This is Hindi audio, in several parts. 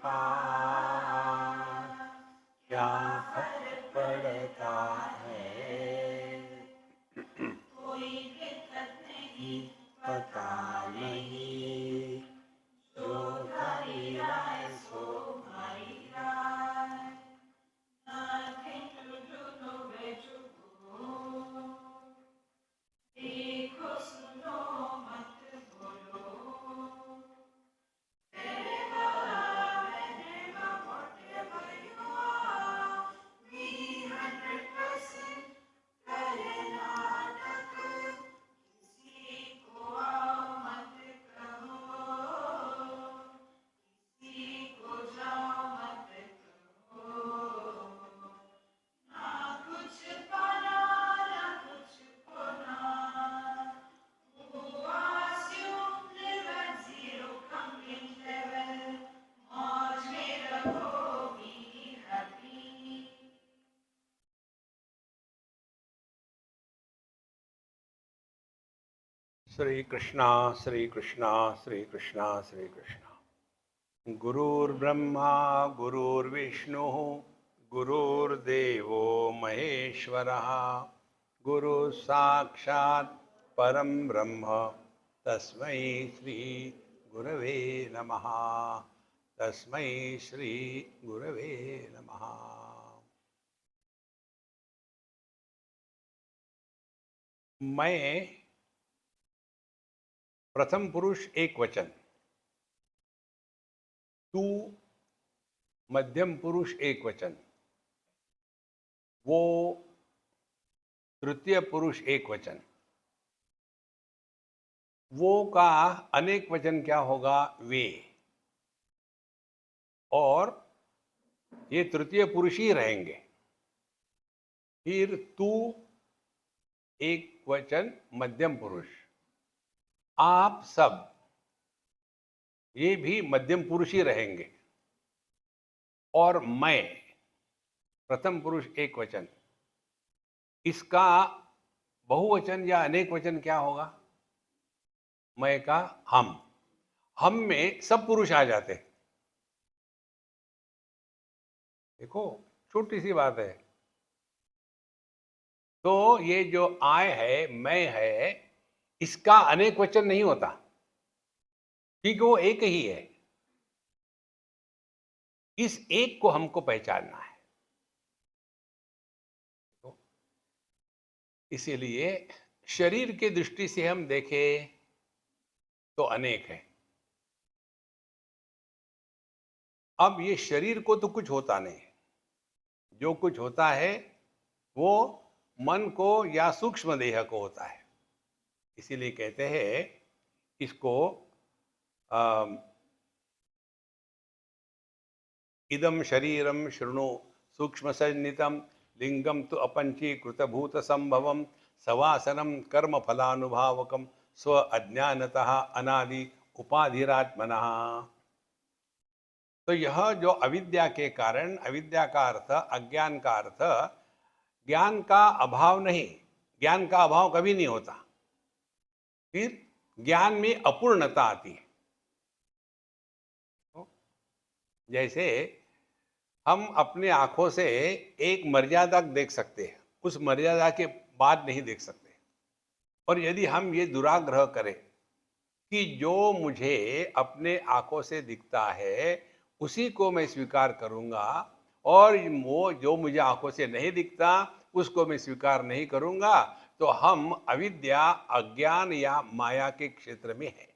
का क्या फर्क पड़ता है, कोई दिक्कत नहीं, पता नहीं, जो भाई राय सो भाई राय, nothing to do, nowhere to go, देखो सुनो मत बोलो, श्री कृष्णा श्री कृष्णा श्री कृष्णा श्री कृष्णा। गुरुर्ब्रह्मा गुरुर्विष्णु गुरुर्देवो महेश्वरः, गुरु साक्षात् परम ब्रह्म तस्मै श्री गुरवे नमः, तस्मै श्री गुरवे नमः। मैं प्रथम पुरुष एक वचन, तू मध्यम पुरुष एक वचन, वो तृतीय पुरुष एक वचन, वो का अनेक वचन क्या होगा, वे, और ये तृतीय पुरुष ही रहेंगे। फिर तू एक वचन मध्यम पुरुष, आप सब ये भी मध्यम पुरुष ही रहेंगे, और मैं प्रथम पुरुष एक वचन, इसका बहुवचन या अनेक वचन क्या होगा, मैं का हम में सब पुरुष आ जाते हैं। देखो छोटी सी बात है। तो ये जो आय है, मैं है, इसका अनेक वचन नहीं होता, क्योंकि वो एक ही है। इस एक को हमको पहचानना है। तो इसीलिए शरीर के दृष्टि से हम देखें तो अनेक है। अब ये शरीर को तो कुछ होता नहीं, जो कुछ होता है वो मन को या सूक्ष्म देह को होता है। इसीलिए कहते हैं इसको इदम शरीरम शृणु सूक्ष्म सन्नितम लिंगम तो अपंचीकृतभूत संभवम सवासनम कर्म फलानुभावकम स्व अज्ञानतः अनादि उपाधिरात्मनः। तो यह जो अविद्या के कारण, अविद्या का अर्थ अज्ञान का अर्थ, ज्ञान का अभाव नहीं, ज्ञान का अभाव कभी नहीं होता। फिर ज्ञान में अपूर्णता आती है। जैसे हम अपने आंखों से एक मर्यादा देख सकते हैं, उस मर्यादा के बाद नहीं देख सकते। और यदि हम ये दुराग्रह करें कि जो मुझे अपने आंखों से दिखता है उसी को मैं स्वीकार करूंगा, और वो जो मुझे आंखों से नहीं दिखता उसको मैं स्वीकार नहीं करूंगा, तो हम अविद्या, अज्ञान या माया के क्षेत्र में हैं।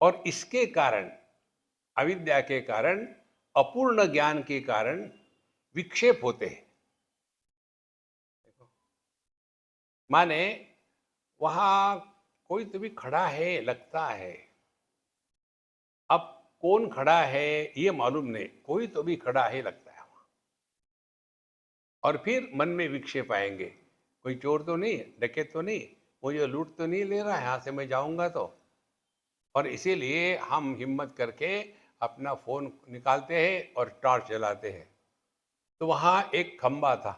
और इसके कारण, अविद्या के कारण, अपूर्ण ज्ञान के कारण विक्षेप होते हैं। माने वहां कोई तो भी खड़ा है लगता है, अब कौन खड़ा है ये मालूम नहीं, कोई तो भी खड़ा है लगता है वहां। और फिर मन में विक्षेप आएंगे, कोई चोर तो नहीं, डकैत तो नहीं, मुझे लूट तो नहीं ले रहा है, यहां से मैं जाऊंगा तो। और इसीलिए हम हिम्मत करके अपना फोन निकालते हैं और टॉर्च जलाते हैं। तो वहां एक खंबा था,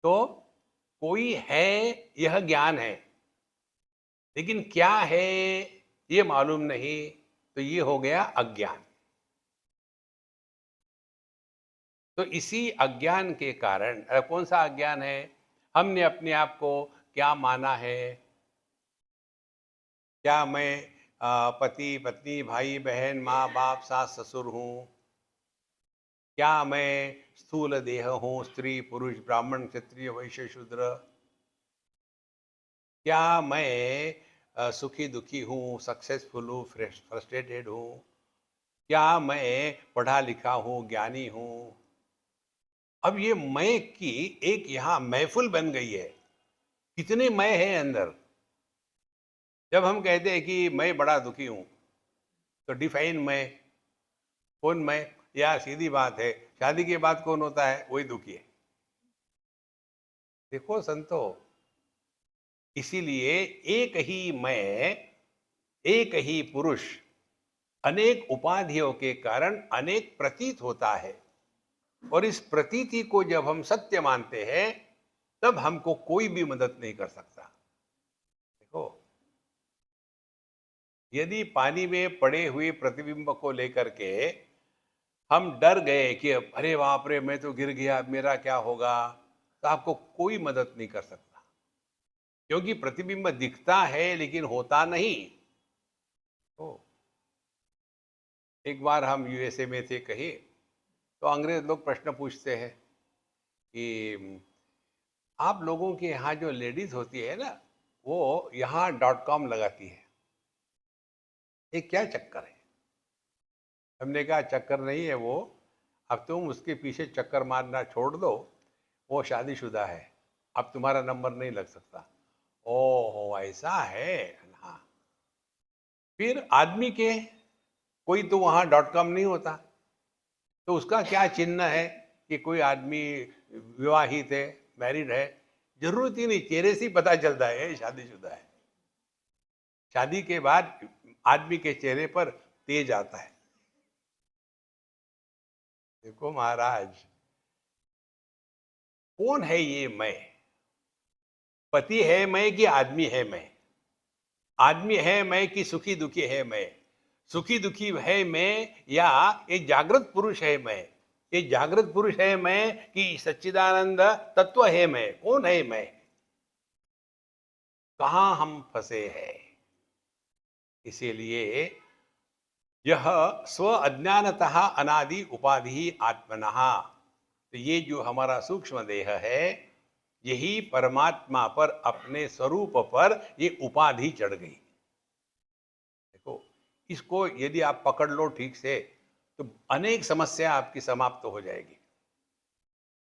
तो कोई है, यह ज्ञान है, लेकिन क्या है ये मालूम नहीं, तो ये हो गया अज्ञान। तो इसी अज्ञान के कारण कौन सा अज्ञान है? हमने अपने आप को क्या माना है? क्या मैं पति पत्नी भाई बहन माँ बाप सास ससुर हूँ? क्या मैं स्थूल देह हूँ, स्त्री पुरुष ब्राह्मण क्षत्रिय वैश्य शूद्र? क्या मैं सुखी दुखी हूँ, सक्सेसफुल हूँ, फ्रस्ट्रेटेड हूँ? क्या मैं पढ़ा लिखा हूँ, ज्ञानी हूँ? अब ये मैं की एक यहाँ महफिल बन गई है। कितने मैं हैं अंदर। जब हम कहते हैं कि मैं बड़ा दुखी हूँ, तो डिफाइन मैं, कौन मैं? या सीधी बात है, शादी के बाद कौन होता है? वही दुखी है। देखो संतो, इसीलिए एक ही मैं, एक ही पुरुष अनेक उपाधियों के कारण अनेक प्रतीत होता है, और इस प्रतीति को जब हम सत्य मानते हैं, तब हमको कोई भी मदद नहीं कर सकता। देखो, यदि पानी में पड़े हुए प्रतिबिंब को लेकर के हम डर गए कि अरे बाप रे, मैं तो गिर गया, अब मेरा क्या होगा, तो आपको कोई मदद नहीं कर सकता, क्योंकि प्रतिबिंब दिखता है लेकिन होता नहीं। तो एक बार हम यूएसए में थे कहीं, तो अंग्रेज लोग प्रश्न पूछते हैं कि आप लोगों के यहाँ जो लेडीज होती है ना, वो यहाँ .com लगाती है, ये क्या चक्कर है? हमने कहा चक्कर नहीं है वो, अब तुम उसके पीछे चक्कर मारना छोड़ दो, वो शादीशुदा है, अब तुम्हारा नंबर नहीं लग सकता। ओहो, ऐसा है। हाँ, फिर आदमी के कोई तो वहाँ .com नहीं होता, तो उसका क्या चिन्ह है कि कोई आदमी विवाहित है, मैरिड है? जरूरत ही नहीं, चेहरे से ही पता चलता है ये शादीशुदा है। शादी के बाद आदमी के चेहरे पर तेज आता है। देखो महाराज, कौन है ये मैं? पति है मैं कि आदमी है मैं? आदमी है मैं कि सुखी दुखी है मैं? सुखी दुखी है मैं, या ये जागृत पुरुष है मैं? ये जागृत पुरुष है मैं कि सच्चिदानंद तत्व है मैं? कौन है मैं? कहां हम फंसे हैं? इसीलिए यह स्व अज्ञानतः अनादि उपाधि आत्मनः, तो ये जो हमारा सूक्ष्म देह है, यही परमात्मा पर, अपने स्वरूप पर ये उपाधि चढ़ गई। देखो, इसको यदि आप पकड़ लो ठीक से, तो अनेक समस्या आपकी समाप्त हो जाएगी।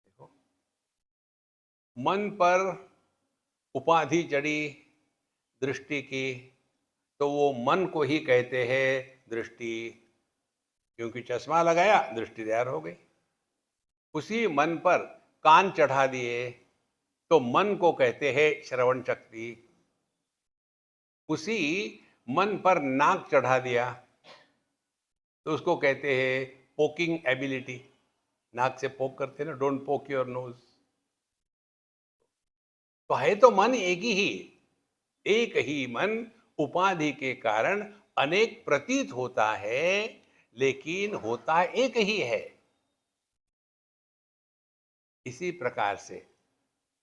देखो, मन पर उपाधि चढ़ी दृष्टि की, तो वो मन को ही कहते हैं दृष्टि, क्योंकि चश्मा लगाया, दृष्टि तैयार हो गई। उसी मन पर कान चढ़ा दिए, तो मन को कहते हैं श्रवण शक्ति। उसी मन पर नाक चढ़ा दिया, तो उसको कहते हैं पोकिंग एबिलिटी। नाक से पोक करते हैं ना, डोंट पोक योर नोज। तो है तो मन एक ही मन उपाधि के कारण अनेक प्रतीत होता है, लेकिन होता एक ही है। इसी प्रकार से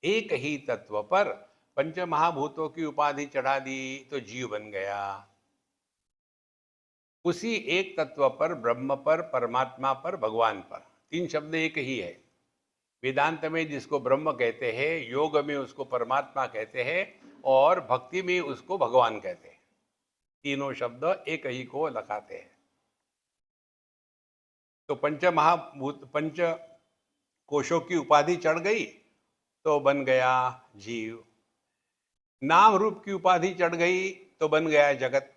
एक ही तत्व पर पंच महाभूतों की उपाधि चढ़ा दी, तो जीव बन गया। उसी एक तत्व पर, ब्रह्म पर, परमात्मा पर, भगवान पर, तीन शब्द एक ही है। वेदांत में जिसको ब्रह्म कहते हैं, योग में उसको परमात्मा कहते हैं, और भक्ति में उसको भगवान कहते हैं। तीनों शब्द एक ही को लगाते हैं। तो पंच महाभूत, पंच कोशों की उपाधि चढ़ गई, तो बन गया जीव। नाम रूप की उपाधि चढ़ गई, तो बन गया जगत।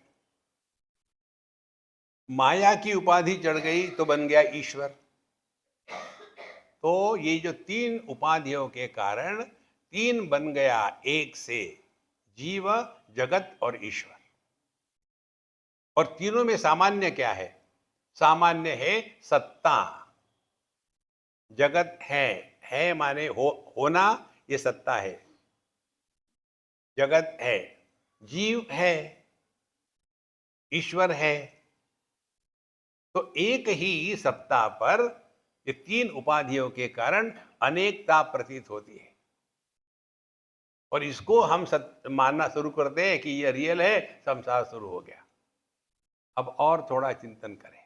माया की उपाधि चढ़ गई, तो बन गया ईश्वर। तो ये जो तीन उपाधियों के कारण तीन बन गया एक से, जीव, जगत और ईश्वर। और तीनों में सामान्य क्या है? सामान्य है सत्ता। जगत है माने होना, ये सत्ता है। जगत है, जीव है, ईश्वर है। तो एक ही सत्ता पर ये तीन उपाधियों के कारण अनेकता प्रतीत होती है, और इसको हम मानना शुरू करते हैं कि ये रियल है, संसार शुरू हो गया। अब और थोड़ा चिंतन करें।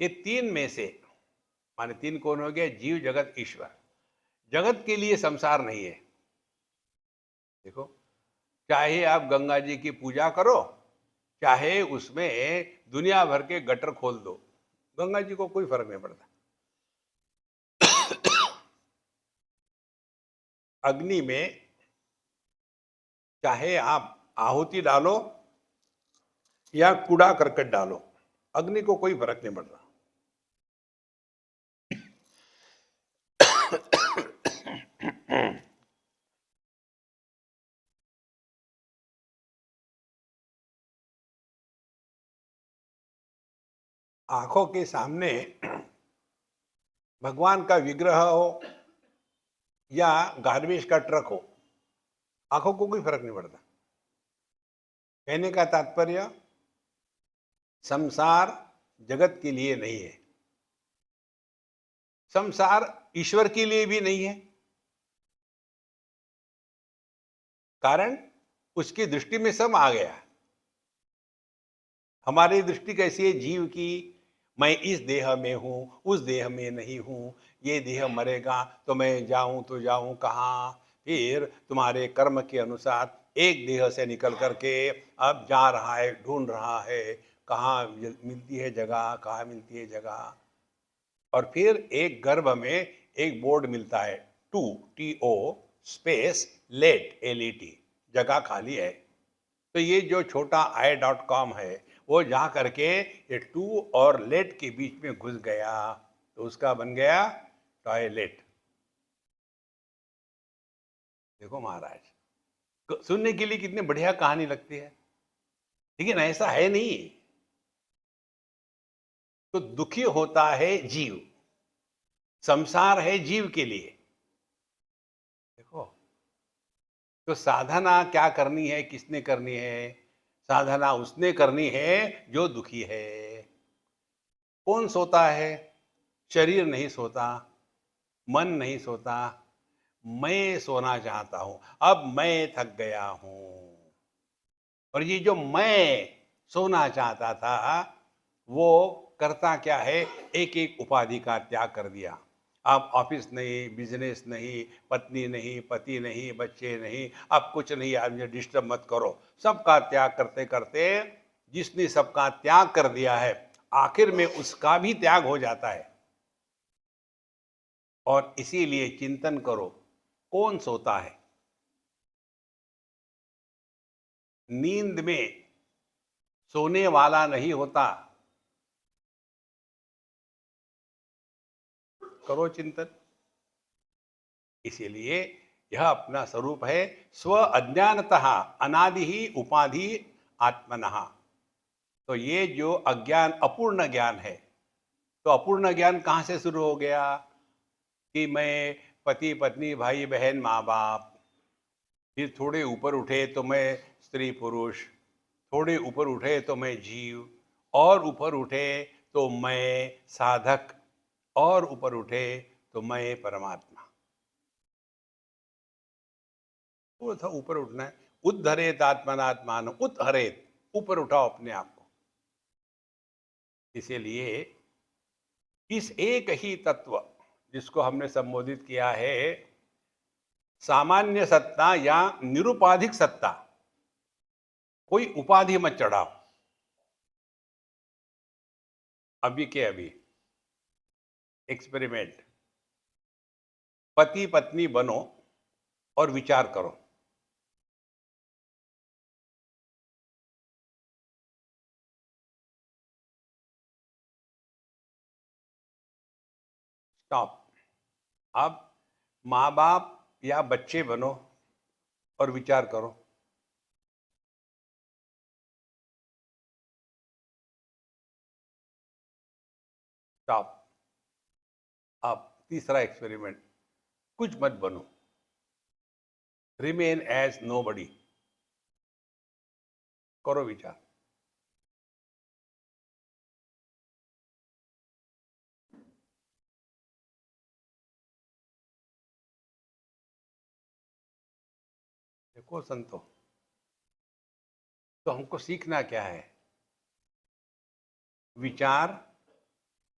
ये तीन में से माने तीन कौन हो गया? जीव, जगत, ईश्वर। जगत के लिए संसार नहीं है। देखो, चाहे आप गंगा जी की पूजा करो, चाहे उसमें दुनिया भर के गटर खोल दो, गंगा जी को कोई फर्क नहीं पड़ता। अग्नि में चाहे आप आहुति डालो या कूड़ा करकट डालो, अग्नि को कोई फर्क नहीं पड़ता। आंखों के सामने भगवान का विग्रह हो या गार्बेज का ट्रक हो, आंखों को कोई फर्क नहीं पड़ता। कहने का तात्पर्य, संसार जगत के लिए नहीं है, संसार ईश्वर के लिए भी नहीं है। कारण उसकी दृष्टि में सब आ गया। हमारी दृष्टि कैसी है जीव की? मैं इस देह में हूं, उस देह में नहीं हूं, ये देह मरेगा तो मैं जाऊं तो जाऊं कहां? फिर तुम्हारे कर्म के अनुसार एक देह से निकल करके अब जा रहा है, ढूंढ रहा है कहाँ मिलती है जगह, कहाँ मिलती है जगह। और फिर एक गर्भ में एक बोर्ड मिलता है, TO स्पेस लेट, LET, जगह खाली है। तो ये जो छोटा i.com है, वो जा करके ये टू और लेट के बीच में घुस गया, तो उसका बन गया टॉयलेट। देखो महाराज, सुनने के लिए कितनी बढ़िया कहानी लगती है, लेकिन ऐसा है नहीं। तो दुखी होता है जीव, संसार है जीव के लिए। देखो, तो साधना क्या करनी है, किसने करनी है? साधना उसने करनी है जो दुखी है। कौन सोता है? शरीर नहीं सोता, मन नहीं सोता, मैं सोना चाहता हूं, अब मैं थक गया हूं। और ये जो मैं सोना चाहता था, वो करता क्या है? एक एक उपाधि का त्याग कर दिया। अब ऑफिस नहीं, बिजनेस नहीं, पत्नी नहीं, पति नहीं, बच्चे नहीं, अब कुछ नहीं, आप मुझे डिस्टर्ब मत करो। सबका त्याग करते करते जिसने सबका त्याग कर दिया है, आखिर में उसका भी त्याग हो जाता है। और इसीलिए चिंतन करो, कौन सोता है? नींद में सोने वाला नहीं होता। करो चिंतन। इसीलिए यह अपना स्वरूप है, स्व अज्ञानतः अनादि ही उपाधि आत्मनः। तो ये जो अज्ञान अपूर्ण ज्ञान है, तो अपूर्ण ज्ञान कहाँ से शुरू हो गया? कि मैं पति पत्नी भाई बहन माँ बाप, फिर थोड़े ऊपर उठे तो मैं स्त्री पुरुष, थोड़े ऊपर उठे तो मैं जीव, और ऊपर उठे तो मैं साधक, और ऊपर उठे तो मैं परमात्मा। वो था ऊपर उठना है। उद्धरेत आत्मनात्मान, उत्हरेत, ऊपर उठाओ अपने आप को। इसीलिए इस एक ही तत्व जिसको हमने संबोधित किया है सामान्य सत्ता या निरुपाधिक सत्ता, कोई उपाधि मत चढ़ाओ। अभी के अभी एक्सपेरिमेंट, पति पत्नी बनो और विचार करो। स्टॉप। अब माँ बाप या बच्चे बनो और विचार करो। स्टॉप। अब तीसरा एक्सपेरिमेंट, कुछ मत बनो, रिमेन एज नोबडी। करो विचार। देखो संतो, तो हमको सीखना क्या है? विचार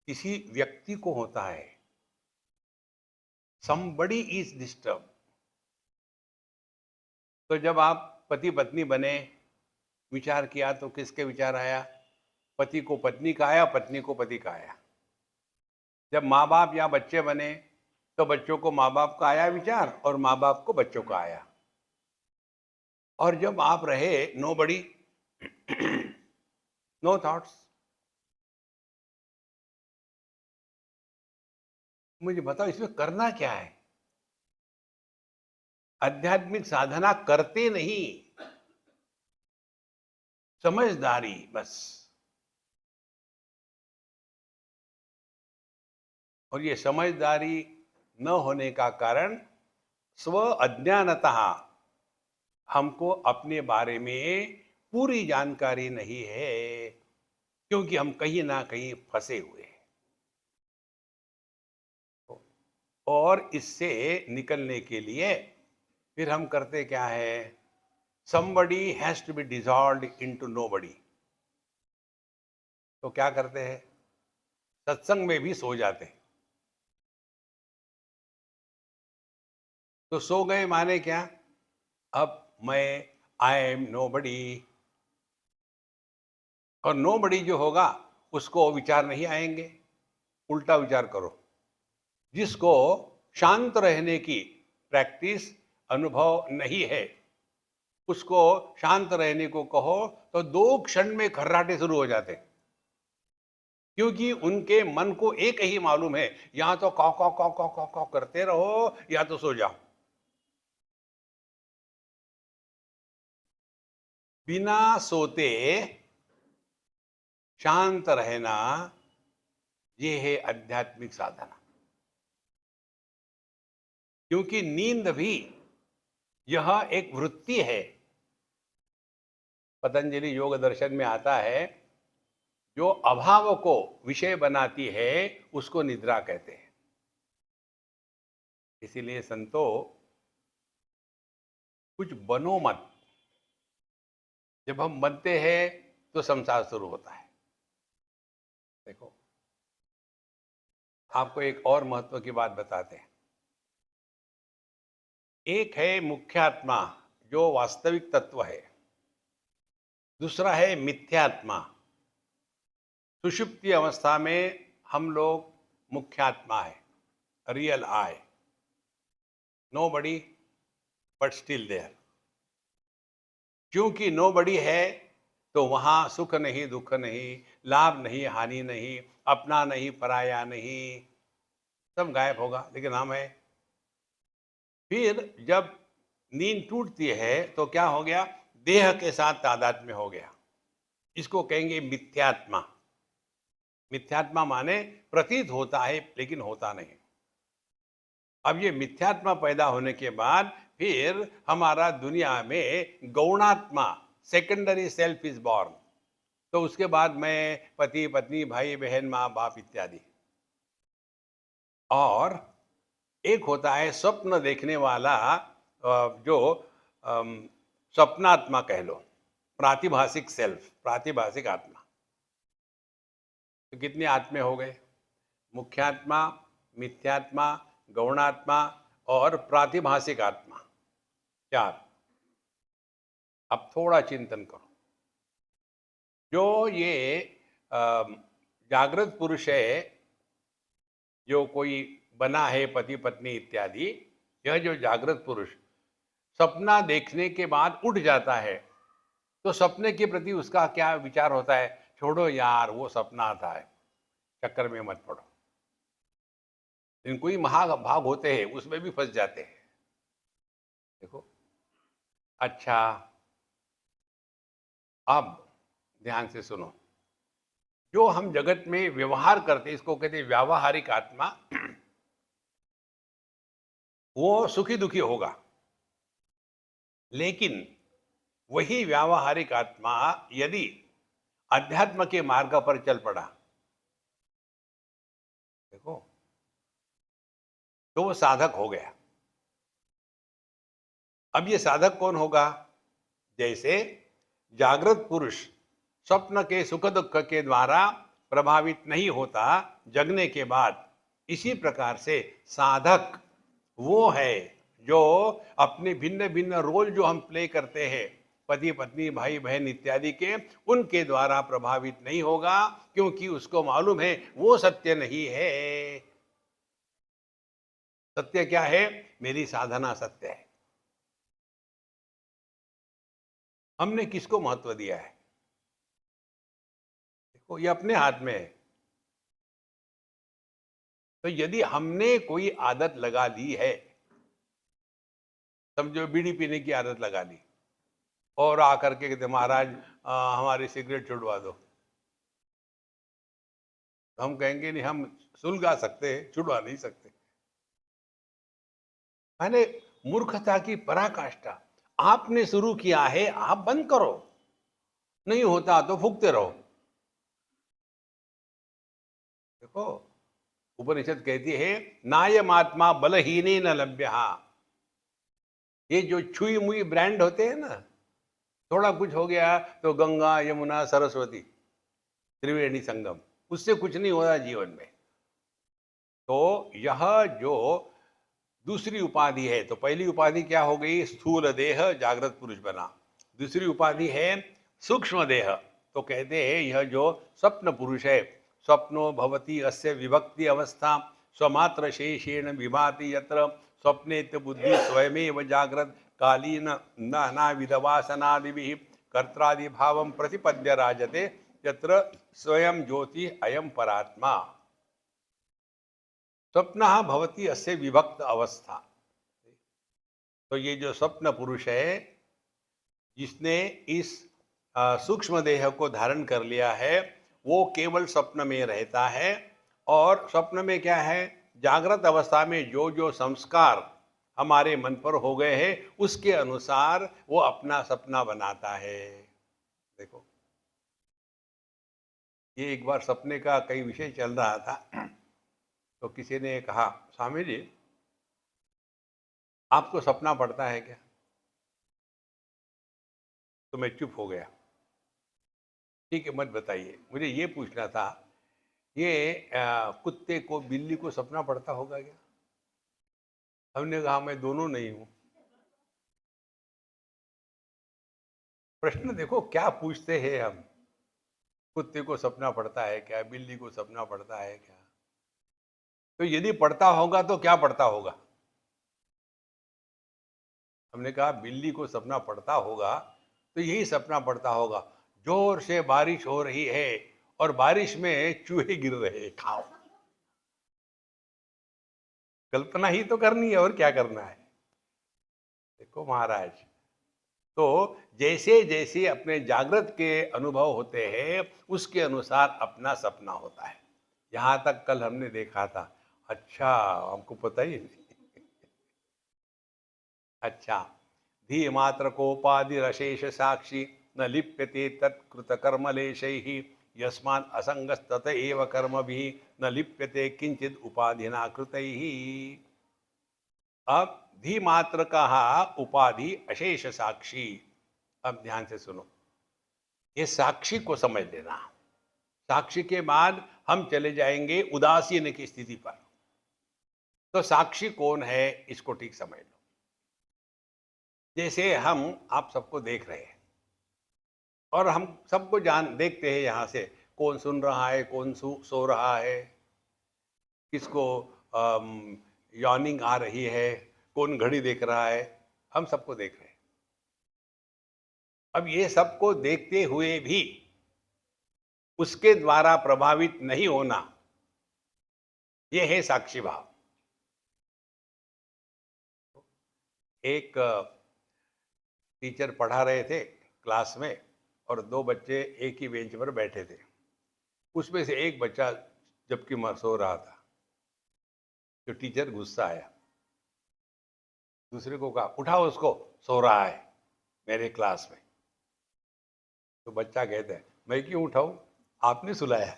किसी व्यक्ति को होता है, somebody is disturbed। तो जब आप पति पत्नी बने, विचार किया तो किसके विचार आया? पति को पत्नी का आया, पत्नी को पति का आया। जब माँ बाप या बच्चे बने, तो बच्चों को माँ बाप का आया विचार और माँ बाप को बच्चों का आया। और जब आप रहे नो बड़ी, नो थॉट्स, मुझे बताओ इसमें करना क्या है? आध्यात्मिक साधना करते नहीं, समझदारी बस। और ये समझदारी न होने का कारण स्व अज्ञानतः, हमको अपने बारे में पूरी जानकारी नहीं है, क्योंकि हम कहीं ना कहीं फंसे हुए हैं। और इससे निकलने के लिए फिर हम करते क्या है? somebody has to be dissolved into nobody। तो क्या करते हैं? सत्संग में भी सो जाते हैं। तो सो गए माने क्या? अब मैं आई एम नोबडी, और नोबडी जो होगा उसको विचार नहीं आएंगे। उल्टा विचार करो, जिसको शांत रहने की प्रैक्टिस अनुभव नहीं है, उसको शांत रहने को कहो तो 2 क्षण में खर्राटे शुरू हो जाते, क्योंकि उनके मन को एक ही मालूम है, या तो कौ कौ कौ कौ कौ कौ करते रहो या तो सो जाओ। बिना सोते शांत रहना, ये है आध्यात्मिक साधना। क्योंकि नींद भी यह एक वृत्ति है। पतंजलि योग दर्शन में आता है, जो अभाव को विषय बनाती है उसको निद्रा कहते हैं। इसीलिए संतो, कुछ बनो मत। जब हम बनते हैं तो संसार शुरू होता है। देखो, आपको एक और महत्व की बात बताते हैं। एक है मुख्यात्मा, जो वास्तविक तत्व है। दूसरा है मिथ्यात्मा। सुषुप्ति अवस्था में हम लोग मुख्यात्मा है, real I, nobody but still there. क्योंकि नो बडी है तो वहां सुख नहीं, दुख नहीं, लाभ नहीं, हानि नहीं, अपना नहीं, पराया नहीं, सब गायब होगा, लेकिन हम है। फिर जब नींद टूटती है तो क्या हो गया? देह के साथ तादात्म्य हो गया। इसको कहेंगे मिथ्यात्मा। मिथ्यात्मा माने प्रतीत होता है लेकिन होता नहीं। अब ये मिथ्यात्मा पैदा होने के बाद फिर हमारा दुनिया में गौणात्मा, सेकेंडरी सेल्फ इज बॉर्न। तो उसके बाद मैं पति पत्नी, भाई बहन, माँ बाप इत्यादि। और एक होता है स्वप्न देखने वाला, जो अम, स्वप्नात्मा कह लो, प्रातिभाषिक सेल्फ, प्रातिभाषिक आत्मा। तो कितने आत्मे हो गए? मुख्यात्मा, मिथ्यात्मा, गौणात्मा और प्रातिभाषिक आत्मा, 4। अब थोड़ा चिंतन करो। जो ये अम, जागृत पुरुष है, जो कोई बना है पति पत्नी इत्यादि, यह जो जागृत पुरुष सपना देखने के बाद उठ जाता है, तो सपने के प्रति उसका क्या विचार होता है? छोड़ो यार, वो सपना आता है, चक्कर में मत पड़ो। लेकिन कोई महाभाग होते हैं उसमें भी फंस जाते हैं। देखो, अच्छा, अब ध्यान से सुनो। जो हम जगत में व्यवहार करते हैं, इसको कहते हैं व्यावहारिक आत्मा। वो सुखी दुखी होगा, लेकिन वही व्यावहारिक आत्मा यदि अध्यात्म के मार्ग पर चल पड़ा, देखो, तो वो साधक हो गया। अब ये साधक कौन होगा? जैसे जागृत पुरुष स्वप्न के सुख दुख के द्वारा प्रभावित नहीं होता जगने के बाद, इसी प्रकार से साधक वो है जो अपने भिन्न भिन्न रोल जो हम प्ले करते हैं, पति पत्नी भाई बहन इत्यादि के, उनके द्वारा प्रभावित नहीं होगा, क्योंकि उसको मालूम है वो सत्य नहीं है। सत्य क्या है? मेरी साधना सत्य है। हमने किसको महत्व दिया है? देखो, ये अपने हाथ में है। तो यदि हमने कोई आदत लगा ली है, समझो बीड़ी पीने की आदत लगा ली, और आकर के कहते महाराज हमारी सिगरेट छुड़वा दो, तो हम कहेंगे नहीं, हम सुलगा सकते हैं, छुड़वा नहीं सकते। मैंने मूर्खता की पराकाष्ठा। आपने शुरू किया है, आप बंद करो, नहीं होता तो फूकते रहो। देखो, उपनिषद कहती है नायम आत्मा बलहीने न लभ्य। ये जो छुई मुई ब्रांड होते हैं ना, थोड़ा कुछ हो गया तो गंगा यमुना सरस्वती त्रिवेणी संगम, उससे कुछ नहीं हो रहा जीवन में। तो यह जो दूसरी उपाधि है, तो पहली उपाधि क्या हो गई? स्थूल देह जागृत पुरुष बना। दूसरी उपाधि है सूक्ष्म देह, तो कहते हैं यह जो स्वप्न पुरुष है, स्वप्नो भवति अस्य विभक्ति अवस्था स्वमात्र शेषेण विभाति यत्र स्वप्नेत बुद्धि स्वयमेव जागृत कालीन नाना विधवासनादिभिः कर्त्रादि भावं प्रतिपद्य राजते यत्र स्वयं ज्योति अयम परात्मा। स्वप्न भवति अस्य विभक्त अवस्था। तो ये जो स्वप्न पुरुष है, जिसने इस सूक्ष्म देह को धारण कर लिया है, वो केवल स्वप्न में रहता है। और स्वप्न में क्या है? जागृत अवस्था में जो जो संस्कार हमारे मन पर हो गए हैं, उसके अनुसार वो अपना सपना बनाता है। देखो, ये एक बार सपने का कई विषय चल रहा था, तो किसी ने कहा स्वामी जी आपको सपना पड़ता है क्या? तो मैं चुप हो गया। ठीक है, मत बताइए, मुझे ये पूछना था, ये कुत्ते को बिल्ली को सपना पड़ता होगा क्या? हमने कहा मैं दोनों नहीं हूं। प्रश्न देखो क्या पूछते हैं हम। कुत्ते को सपना पड़ता है क्या? बिल्ली को सपना पड़ता है क्या? तो यदि पड़ता होगा तो क्या पड़ता होगा? हमने कहा बिल्ली को सपना पड़ता होगा तो यही सपना पड़ता होगा, जोर से बारिश हो रही है और बारिश में चूहे गिर रहे हैं, खाओ। कल्पना ही तो करनी है, और क्या करना है। देखो महाराज, तो जैसे जैसे अपने जागृत के अनुभव होते हैं, उसके अनुसार अपना सपना होता है। यहां तक कल हमने देखा था। अच्छा, हमको पता ही नहीं। अच्छा, धी मात्र कोपादि रशेष साक्षी न लिप्यते तत्कृत कर्मलेशैः यस्मान् असंगस्तत एव कर्म भी न लिप्यते किंचित उपाधिना कृतैः। अब धी मात्र का उपाधि अशेष साक्षी। अब ध्यान से सुनो, ये साक्षी को समझ लेना। साक्षी के बाद हम चले जाएंगे उदासीन की स्थिति पर। तो साक्षी कौन है, इसको ठीक समझ लो। जैसे हम आप सबको देख रहे हैं, और हम सबको जान देखते हैं यहाँ से, कौन सुन रहा है, कौन सो रहा है, किसको यॉर्निंग आ रही है, कौन घड़ी देख रहा है, हम सबको देख रहे हैं। अब ये सबको देखते हुए भी उसके द्वारा प्रभावित नहीं होना, ये है साक्षी भाव। एक टीचर पढ़ा रहे थे क्लास में, और दो बच्चे एक ही बेंच पर बैठे थे। उसमें से एक बच्चा जबकि सो रहा था, तो टीचर गुस्सा आया, दूसरे को कहा उठाओ उसको, सो रहा है मेरे क्लास में। तो बच्चा कहता है मैं क्यों उठाऊं, आपने सुलाया।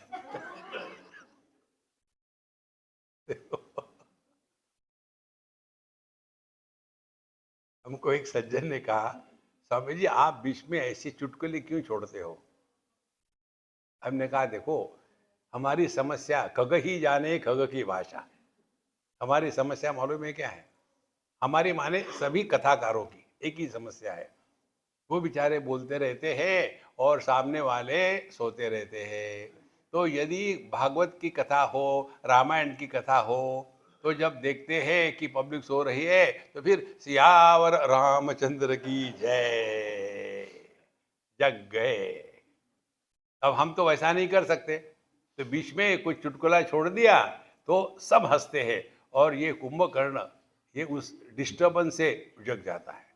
हमको एक सज्जन ने कहा, स्वामी जी आप बीच में ऐसी चुटकुले क्यों छोड़ते हो? हमने कहा देखो, हमारी समस्या खग ही जाने खग की भाषा। हमारी समस्या मालूम है क्या है? हमारी माने सभी कथाकारों की एक ही समस्या है। वो बेचारे बोलते रहते हैं और सामने वाले सोते रहते हैं। तो यदि भागवत की कथा हो, रामायण की कथा हो, तो जब देखते हैं कि पब्लिक सो रही है, तो फिर सियावर रामचंद्र की जय, जग गए। अब हम तो वैसा नहीं कर सकते, तो बीच में कुछ चुटकुला छोड़ दिया तो सब हंसते हैं, और ये कुंभकर्ण ये उस डिस्टर्बेंस से जग जाता है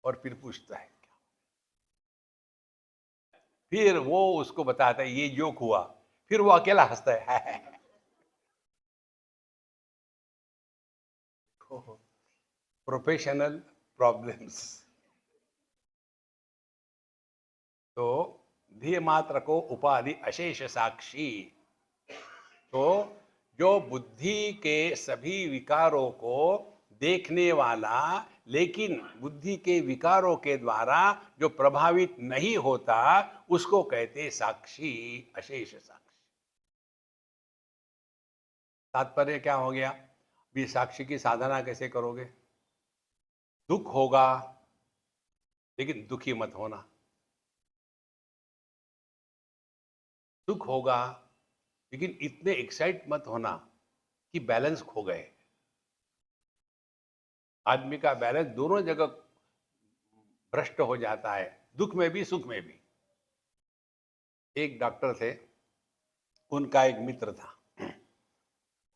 और फिर पूछता है, फिर वो उसको बताता है ये जोक हुआ, फिर वो अकेला हंसता है। Professional problems. तो ध्येय मात्र को उपाधि अशेष साक्षी। तो जो बुद्धि के सभी विकारों को देखने वाला, लेकिन बुद्धि के विकारों के द्वारा जो प्रभावित नहीं होता, उसको कहते साक्षी, अशेष साक्षी। तात्पर्य क्या हो गया? भी साक्षी की साधना कैसे करोगे? दुख होगा लेकिन दुखी मत होना, सुख होगा लेकिन इतने एक्साइट मत होना कि बैलेंस खो गए। आदमी का बैलेंस दोनों जगह भ्रष्ट हो जाता है, दुख में भी सुख में भी। एक डॉक्टर थे, उनका एक मित्र था,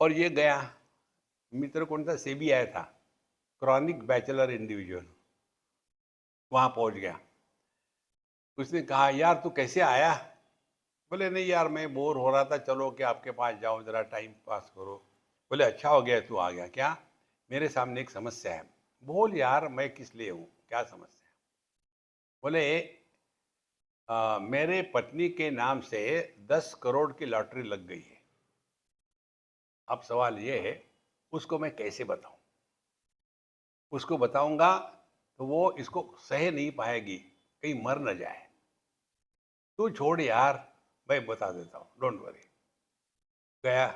और ये गया, मित्र कौन था? सेबी आया था, क्रॉनिक बैचलर इंडिविजुअल। वहां पहुंच गया, उसने कहा यार तू कैसे आया? बोले नहीं यार मैं बोर हो रहा था, चलो कि आपके पास जाओ जरा टाइम पास करो। बोले अच्छा हो गया तू आ गया। क्या? मेरे सामने एक समस्या है। बोल यार मैं किस लिए हूँ, क्या समस्या है? बोले मेरे पत्नी के नाम से 10 करोड़ की लॉटरी लग गई है। अब सवाल ये है, उसको मैं कैसे बताऊं? उसको बताऊंगा तो वो इसको सह नहीं पाएगी, कहीं मर न जाए। तू छोड़ यार, मैं बता देता हूँ, डोंट वरी। गया,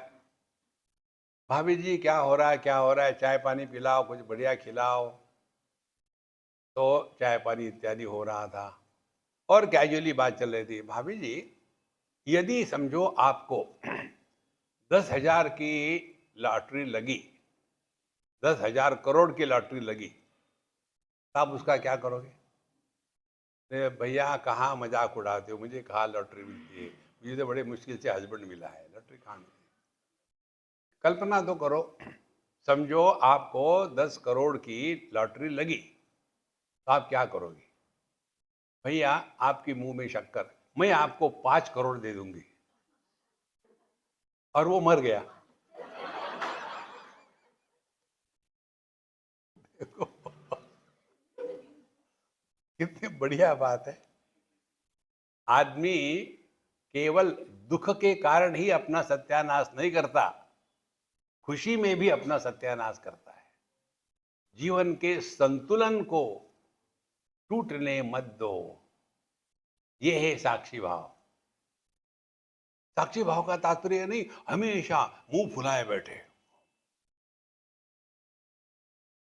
भाभी जी क्या हो रहा है, क्या हो रहा है, चाय पानी पिलाओ, कुछ बढ़िया खिलाओ। तो चाय पानी इत्यादि हो रहा था, और कैजुअली बात चल रही थी। भाभी जी यदि समझो आपको 10,000 की लॉटरी लगी, 10,000 करोड़ की लॉटरी लगी, तो आप उसका क्या करोगे? अरे भैया कहाँ मजाक उड़ाते हो, मुझे कहाँ लॉटरी मिलती है, मुझे तो बड़े मुश्किल से हस्बैंड मिला है, लॉटरी कहाँ मिलती है? कल्पना तो करो, समझो आपको 10 करोड़ की लॉटरी लगी, तो आप क्या करोगे? भैया आपके मुंह में शक्कर, मैं आपको 5 करोड़ दे दूंगी। और वो मर गया। देखो कितनी बढ़िया बात है। आदमी केवल दुख के कारण ही अपना सत्यानाश नहीं करता, खुशी में भी अपना सत्यानाश करता है। जीवन के संतुलन को टूटने मत दो, ये है साक्षी भाव। साक्षी भाव का तात्पर्य नहीं हमेशा मुंह फुलाए बैठे,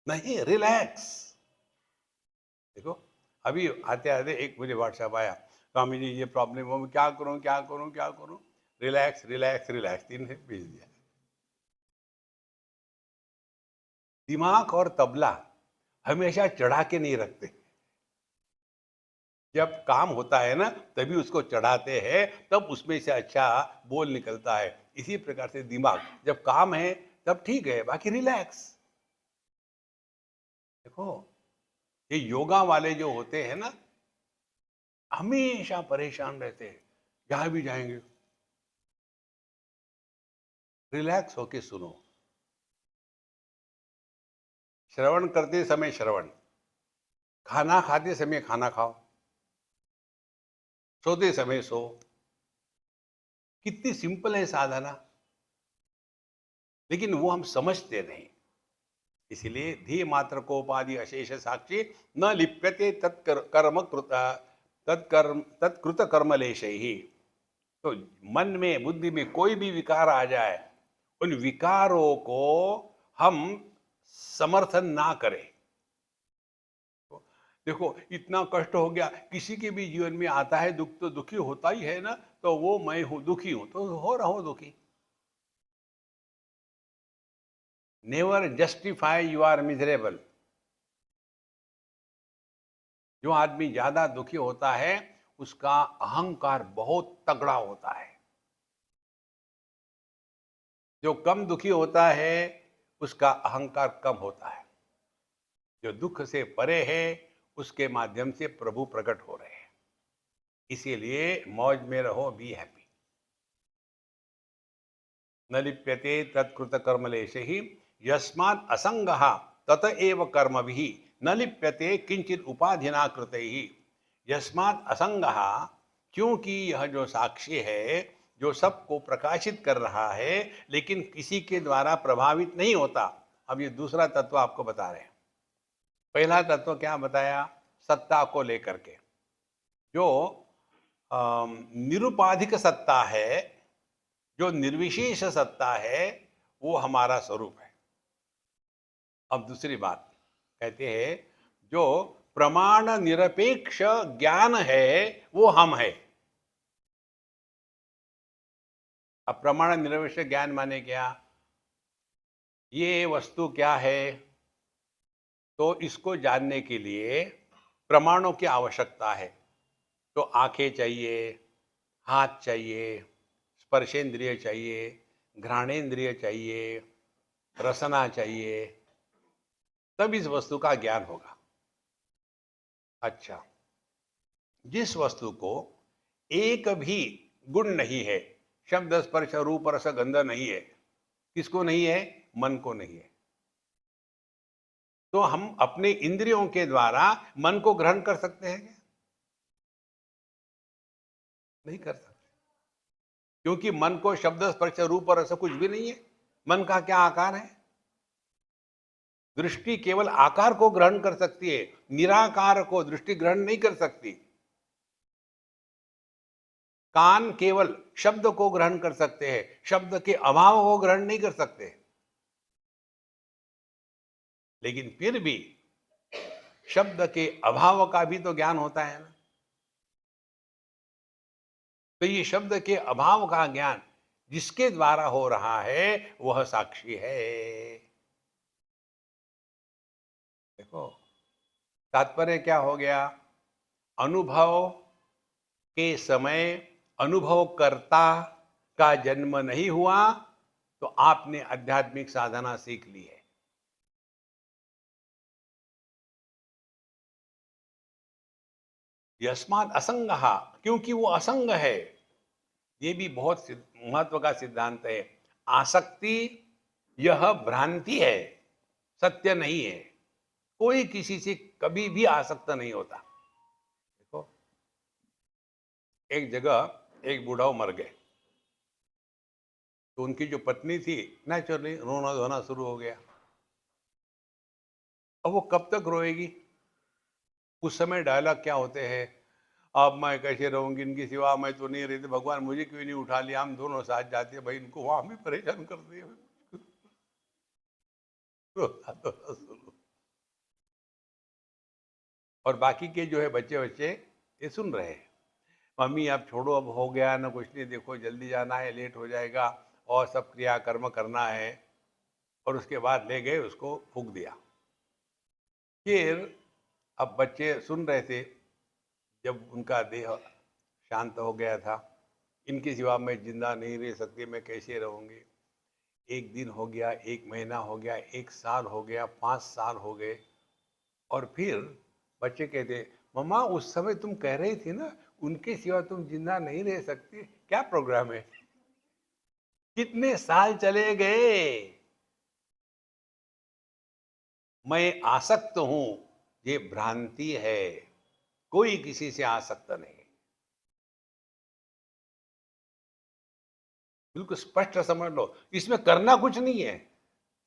नहीं, रिलैक्स। देखो अभी आते आते एक मुझे व्हाट्सएप आया, स्वामी जी ये प्रॉब्लम हो, मैं क्या करूं क्या करूं क्या करूं? रिलैक्स रिलैक्स रिलैक्स, 3 भेज दिया। दिमाग और तबला हमेशा चढ़ा के नहीं रखते, जब काम होता है ना तभी उसको चढ़ाते हैं, तब उसमें से अच्छा बोल निकलता है। इसी प्रकार से दिमाग जब काम है तब ठीक है, बाकी रिलैक्स। देखो ये योगा वाले जो होते हैं ना, हमेशा परेशान रहते हैं, जहां भी जाएंगे रिलैक्स होके सुनो। श्रवण करते समय श्रवण, खाना खाते समय खाना खाओ, सोते समय सो। कितनी सिंपल है साधना, लेकिन वो हम समझते नहीं। इसलिए धी मात्र कोपादि अशेष साक्षी न लिप्यते तत्कर्म कृत तत्कृत कर्मलेश ही। तो मन में बुद्धि में कोई भी विकार आ जाए, उन विकारों को हम समर्थन ना करें। तो देखो इतना कष्ट हो गया, किसी के भी जीवन में आता है दुख, तो दुखी होता ही है ना। तो वो मैं हूं, दुखी हूं तो हो रहा हूं दुखी। Never justify you are miserable. जो आदमी ज्यादा दुखी होता है उसका अहंकार बहुत तगड़ा होता है। जो कम दुखी होता है उसका अहंकार कम होता है। जो दुख से परे है उसके माध्यम से प्रभु प्रकट हो रहे हैं। इसीलिए मौज में रहो, बी हैप्पी। न लिप्यते तत्कृत कर्मलेश ही यस्मात् असंगः तत एव कर्म भी न लिप्यते किंचित उपाधिना कृत ही। यस्मात् असंगः, क्योंकि यह जो साक्षी है, जो सबको प्रकाशित कर रहा है लेकिन किसी के द्वारा प्रभावित नहीं होता। अब ये दूसरा तत्व आपको बता रहे हैं। पहला तत्व क्या बताया? सत्ता को लेकर के जो निरुपाधिक सत्ता है, जो निर्विशेष सत्ता है, वो हमारा स्वरूप है। अब दूसरी बात कहते हैं जो प्रमाण निरपेक्ष ज्ञान है वो हम है। अब प्रमाण निरपेक्ष ज्ञान माने क्या? ये वस्तु क्या है, तो इसको जानने के लिए प्रमाणों की आवश्यकता है। तो आंखें चाहिए, हाथ चाहिए, स्पर्शेंद्रिय चाहिए, घ्राणेन्द्रिय चाहिए, रसना चाहिए, तब इस वस्तु का ज्ञान होगा। अच्छा, जिस वस्तु को एक भी गुण नहीं है, शब्द स्पर्श रूप रस गंध नहीं है, किसको नहीं है? मन को नहीं है। तो हम अपने इंद्रियों के द्वारा मन को ग्रहण कर सकते हैं क्या? नहीं कर सकते, क्योंकि मन को शब्द स्पर्श रूप रस कुछ भी नहीं है। मन का क्या आकार है? दृष्टि केवल आकार को ग्रहण कर सकती है, निराकार को दृष्टि ग्रहण नहीं कर सकती। कान केवल शब्द को ग्रहण कर सकते हैं, शब्द के अभाव को ग्रहण नहीं कर सकते। लेकिन फिर भी शब्द के अभाव का भी तो ज्ञान होता है ना। तो ये शब्द के अभाव का ज्ञान जिसके द्वारा हो रहा है वह साक्षी है। देखो, तात्पर्य क्या हो गया? अनुभव के समय अनुभवकर्ता का जन्म नहीं हुआ तो आपने आध्यात्मिक साधना सीख ली है। यस्मात् असंगः, क्योंकि वो असंग है। ये भी बहुत महत्व का सिद्धांत है। आसक्ति यह भ्रांति है, सत्य नहीं है। कोई किसी से कभी भी आसक्त नहीं होता। देखो, एक जगह एक बूढ़ा मर गए, तो उनकी जो पत्नी थी नेचुरली रोना धोना शुरू हो गया। अब वो कब तक रोएगी? उस समय डायलॉग क्या होते हैं? अब मैं कैसे रहूंगी इनकी सिवा, मैं तो नहीं रहती, भगवान मुझे क्यों नहीं उठा लिया, हम दोनों साथ जाते हैं, भाई इनको वहां भी परेशान कर दिया। और बाकी के जो है बच्चे बच्चे ये सुन रहे हैं, मम्मी आप छोड़ो, अब हो गया ना, कुछ नहीं, देखो जल्दी जाना है, लेट हो जाएगा, और सब क्रिया कर्म करना है। और उसके बाद ले गए, उसको फूंक दिया। फिर अब बच्चे सुन रहे थे, जब उनका देह शांत हो गया था, इनके सिवा मैं जिंदा नहीं रह सकती, मैं कैसे रहूंगी। एक दिन हो गया, एक महीना हो गया, एक साल हो गया, 5 साल हो गए। और फिर बच्चे कहते, मम्मा उस समय तुम कह रही थी ना उनके सिवा तुम जिंदा नहीं रह सकती, क्या प्रोग्राम है? कितने साल चले गए, मैं आसक्त हूं, ये भ्रांति है। कोई किसी से आसक्त नहीं। बिल्कुल स्पष्ट समझ लो, इसमें करना कुछ नहीं है,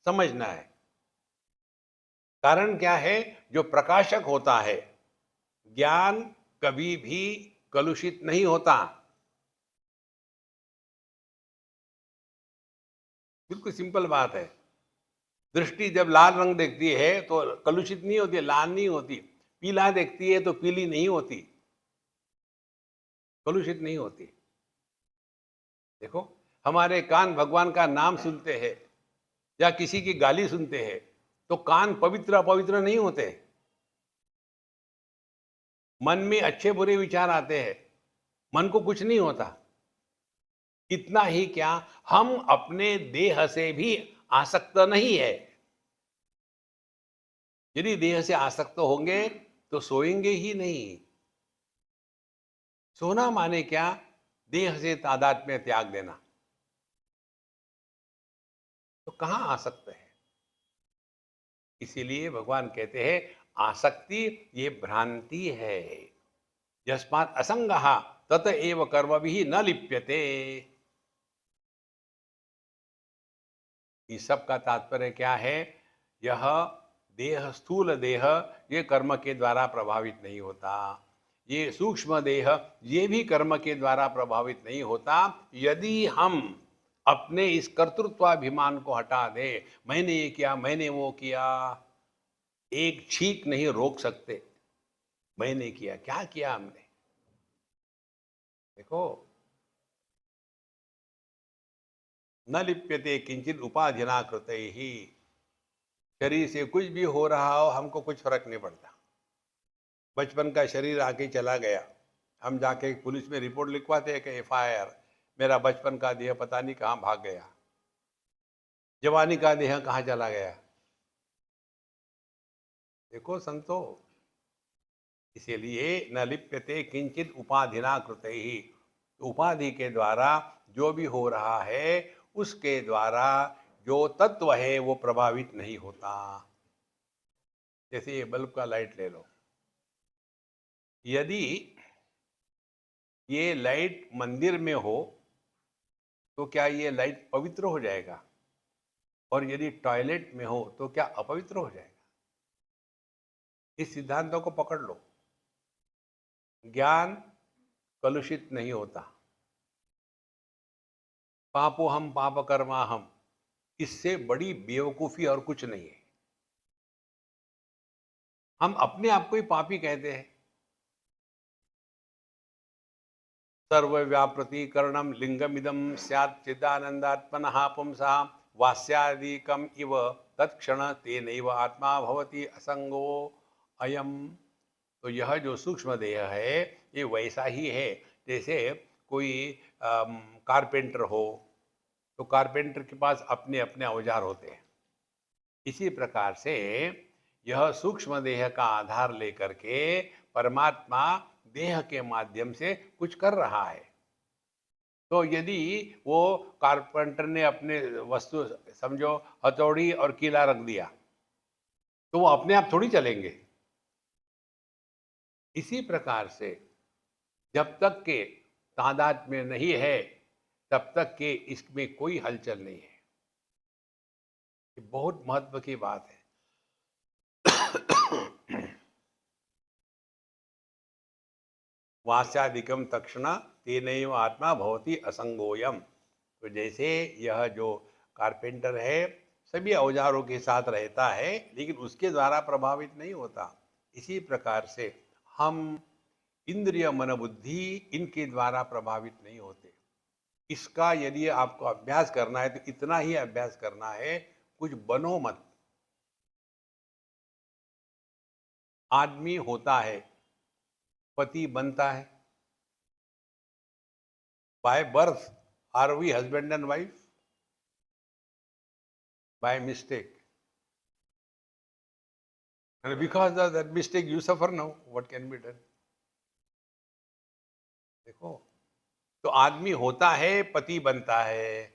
समझना है। कारण क्या है? जो प्रकाशक होता है, ज्ञान कभी भी कलुषित नहीं होता। बिल्कुल सिंपल बात है। दृष्टि जब लाल रंग देखती है तो कलुषित नहीं होती, लाल नहीं होती। पीला देखती है तो पीली नहीं होती, कलुषित नहीं होती। देखो, हमारे कान भगवान का नाम सुनते हैं या किसी की गाली सुनते हैं तो कान पवित्र अपवित्र नहीं होते। मन में अच्छे बुरे विचार आते हैं, मन को कुछ नहीं होता। इतना ही क्या, हम अपने देह से भी आसक्त नहीं है। यदि देह से आसक्त होंगे तो सोएंगे ही नहीं। सोना माने क्या? देह से तादात्म्य त्याग देना। तो कहां आसक्त है? इसीलिए भगवान कहते हैं आसक्ति ये भ्रांति है। यस्मात् असंगः तत एव कर्मभिः न लिप्यते। इस सब का तात्पर्य क्या है? यह देह, स्थूल देह, ये कर्म के द्वारा प्रभावित नहीं होता। ये सूक्ष्म देह, ये भी कर्म के द्वारा प्रभावित नहीं होता। यदि हम अपने इस कर्तृत्वाभिमान को हटा दें, मैंने ये किया, मैंने वो किया, एक छींक नहीं रोक सकते। मैंने किया, क्या किया हमने? देखो, न लिप्यते किंचित उपाधिना कृतैहि। शरीर से कुछ भी हो रहा हो, हमको कुछ फर्क नहीं पड़ता। बचपन का शरीर आके चला गया, हम जाके पुलिस में रिपोर्ट लिखवाते हैं कि एफआईआर, मेरा बचपन का देह पता नहीं कहाँ भाग गया, जवानी का देह कहाँ चला गया। देखो संतो, इसीलिए न लिप्यते किंचित उपाधिना कृतैहि। उपाधि के द्वारा जो भी हो रहा है, उसके द्वारा जो तत्व है वो प्रभावित नहीं होता। जैसे ये बल्ब का लाइट ले लो, यदि ये लाइट मंदिर में हो तो क्या ये लाइट पवित्र हो जाएगा? और यदि टॉयलेट में हो तो क्या अपवित्र हो जाएगा? इस सिद्धांतों को पकड़ लो। ज्ञान कलुषित नहीं होता। पापो हम पाप कर्मा हम, इससे बड़ी बेवकूफी और कुछ नहीं है। हम अपने आप को ही पापी कहते हैं। सर्वव्यापृतीकरणं लिंगमिदं स्यात् चिदानन्दात्मनः पुंसा वास्यादिकम् इव तत्क्षण तेनैव आत्मा भवति असंगो अयम। तो यह जो सूक्ष्म देह है ये वैसा ही है जैसे कोई कारपेंटर हो, तो कारपेंटर के पास अपने अपने औजार होते हैं। इसी प्रकार से यह सूक्ष्म देह का आधार लेकर के परमात्मा देह के माध्यम से कुछ कर रहा है। तो यदि वो कारपेंटर ने अपने वस्तु, समझो हथौड़ी और कीला रख दिया, तो वो अपने आप थोड़ी चलेंगे। इसी प्रकार से जब तक के तादाद में नहीं है तब तक के इसमें कोई हलचल नहीं है। ये बहुत महत्व की बात है। वास्यादिकम तक्षण तेनैव आत्मा भवति असंगोयम। तो जैसे यह जो कारपेंटर है सभी औजारों के साथ रहता है लेकिन उसके द्वारा प्रभावित नहीं होता, इसी प्रकार से हम इंद्रिय मन बुद्धि इनके द्वारा प्रभावित नहीं होते। इसका यदि आपको अभ्यास करना है तो इतना ही अभ्यास करना है, कुछ बनो मत। आदमी होता है, पति बनता है। By birth are we husband and wife? By mistake. And because of that mistake you suffer now, what can be done? देखो, तो आदमी होता है, पति बनता है,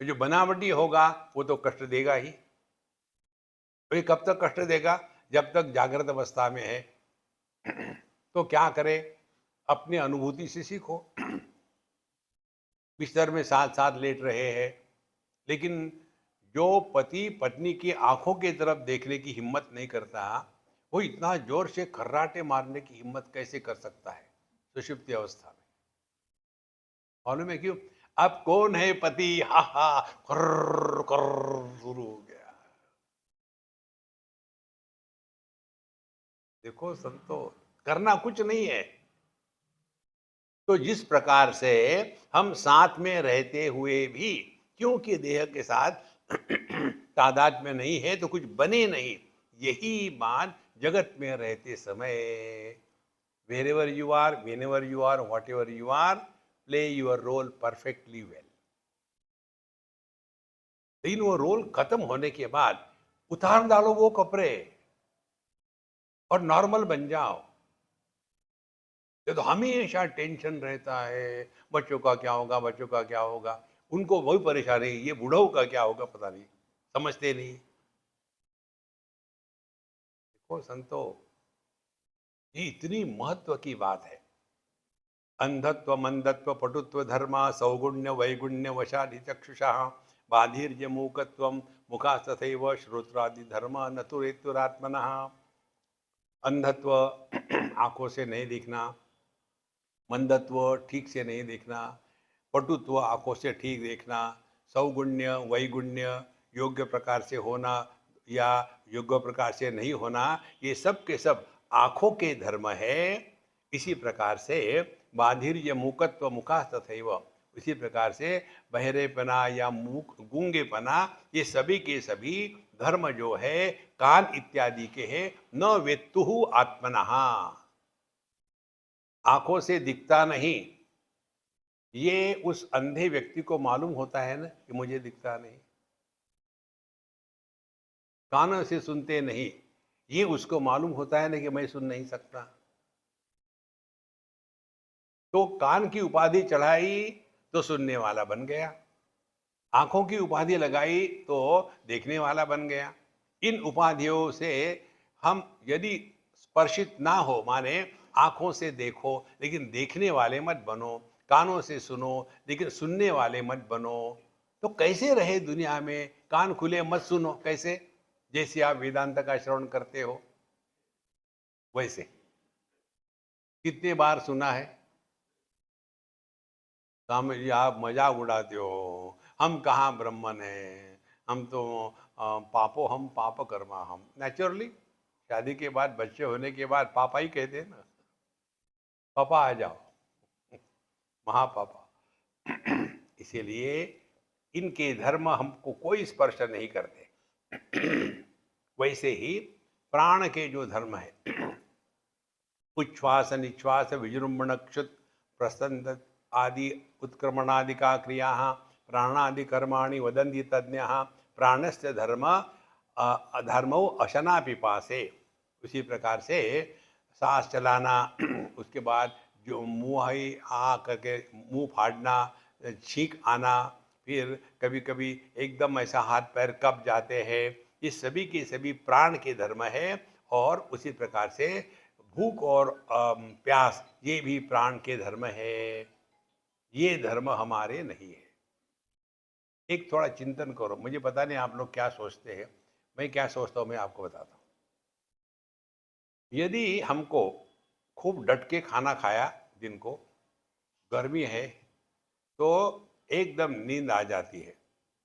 तो जो बनावटी होगा वो तो कष्ट देगा ही। तो ये कब तक कष्ट देगा? जब तक जागृत अवस्था में है। तो क्या करे? अपनी अनुभूति से सीखो। बिस्तर में साथ साथ लेट रहे हैं लेकिन जो पति पत्नी की आंखों की तरफ देखने की हिम्मत नहीं करता, वो इतना जोर से खर्राटे मारने की हिम्मत कैसे कर सकता है सुषुप्ति अवस्था में? मालूम है क्यों? अब कौन है पति? हा हा, कर्र कर्र शुरू हो गया। देखो संतो, करना कुछ नहीं है। तो जिस प्रकार से हम साथ में रहते हुए भी क्योंकि देह के साथ तादाद में नहीं है तो कुछ बने नहीं, यही बात जगत में रहते समय wherever you are, whenever you are, whatever you are, play your role perfectly well. लेकिन वो रोल खत्म होने के बाद उतार डालो वो कपड़े और नॉर्मल बन जाओ। ये तो हमेशा टेंशन रहता है, बच्चों का क्या होगा, बच्चों का क्या होगा। उनको वही परेशानी, ये बूढ़ों का क्या होगा पता नहीं, समझते नहीं। देखो संतो, ये इतनी महत्व की बात है। अंधत्व मंदत्व पटुत्व धर्म सौगुण्य वैगुण्य वशादि चक्षुषा बाधिर्य मूकत्व मुखा तथैव श्रोत्रादि धर्म नतुरेतुरात्मनः। अंधत्व आंखों से नहीं दिखना, मंदत्व ठीक से नहीं देखना, पटुत्व आंखों से ठीक देखना, सौगुण्य वैगुण्य योग्य प्रकार से होना या योग्य प्रकार से नहीं होना, ये सब के सब आंखों के धर्म है। इसी प्रकार से बाधिर्य मूकत्व मुखा तथैव, इसी प्रकार से बहरेपना या मूक गूंगेपना, ये सभी के सभी धर्म जो है कान इत्यादि के हैं। न वेत्तु आत्मनः, आंखों से दिखता नहीं, ये उस अंधे व्यक्ति को मालूम होता है ना कि मुझे दिखता नहीं। कानों से सुनते नहीं, ये उसको मालूम होता है ना कि मैं सुन नहीं सकता। तो कान की उपाधि चढ़ाई तो सुनने वाला बन गया, आंखों की उपाधि लगाई तो देखने वाला बन गया। इन उपाधियों से हम यदि स्पर्शित ना हो, माने आंखों से देखो लेकिन देखने वाले मत बनो, कानों से सुनो लेकिन सुनने वाले मत बनो, तो कैसे रहे दुनिया में? कान खुले मत सुनो, कैसे? जैसे आप वेदांत का श्रवण करते हो वैसे। कितने बार सुना है? स्वामी जी आप मजाक उड़ाते हो, हम कहाँ ब्राह्मण हैं, हम तो पापो हम पाप कर्मा हम। नेचुरली शादी के बाद बच्चे होने के बाद पापा ही कहते हैं ना, पापा आ जाओ, महापापा। इसीलिए इनके धर्म हमको कोई स्पर्श नहीं करते। वैसे ही प्राण के जो धर्म है, उच्छ्वास निश्वास विजृंभण क्षुत प्रसन्न आदि उत्क्रमणादि का क्रिया प्राणादि कर्माणि वदन्ति तज्ञ प्राणस्य धर्म धर्मो अशना पिपासे। उसी प्रकार से सांस चलाना, उसके बाद जो मुँह ही आ करके मुंह फाड़ना, छींक आना, फिर कभी कभी एकदम ऐसा हाथ पैर कब जाते हैं, ये सभी के सभी प्राण के धर्म है। और उसी प्रकार से भूख और प्यास, ये भी प्राण के धर्म है। ये धर्म हमारे नहीं है। एक थोड़ा चिंतन करो, मुझे पता नहीं आप लोग क्या सोचते हैं, मैं क्या सोचता हूँ मैं आपको बताता हूँ। यदि हमको खूब डट के खाना खाया, दिन को गर्मी है, तो एकदम नींद आ जाती है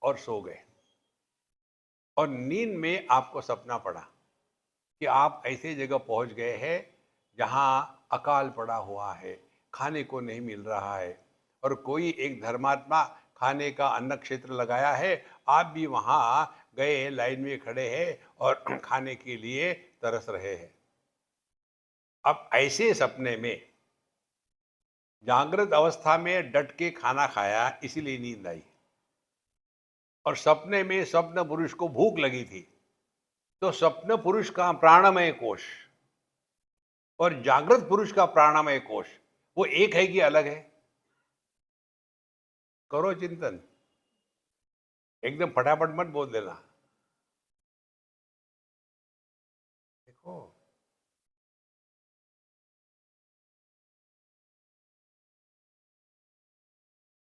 और सो गए, और नींद में आपको सपना पड़ा कि आप ऐसे जगह पहुंच गए हैं जहां अकाल पड़ा हुआ है, खाने को नहीं मिल रहा है, और कोई एक धर्मात्मा खाने का अन्न क्षेत्र लगाया है, आप भी वहां गए, लाइन में खड़े हैं और खाने के लिए तरस रहे हैं। अब ऐसे सपने में जागृत अवस्था में डट के खाना खाया इसीलिए नींद आई, और सपने में स्वप्न पुरुष को भूख लगी थी, तो स्वप्न पुरुष का प्राणमय कोश और जागृत पुरुष का प्राणमय कोश वो एक है कि अलग है? करो चिंतन, एकदम फटाफट मत बोल देना। देखो,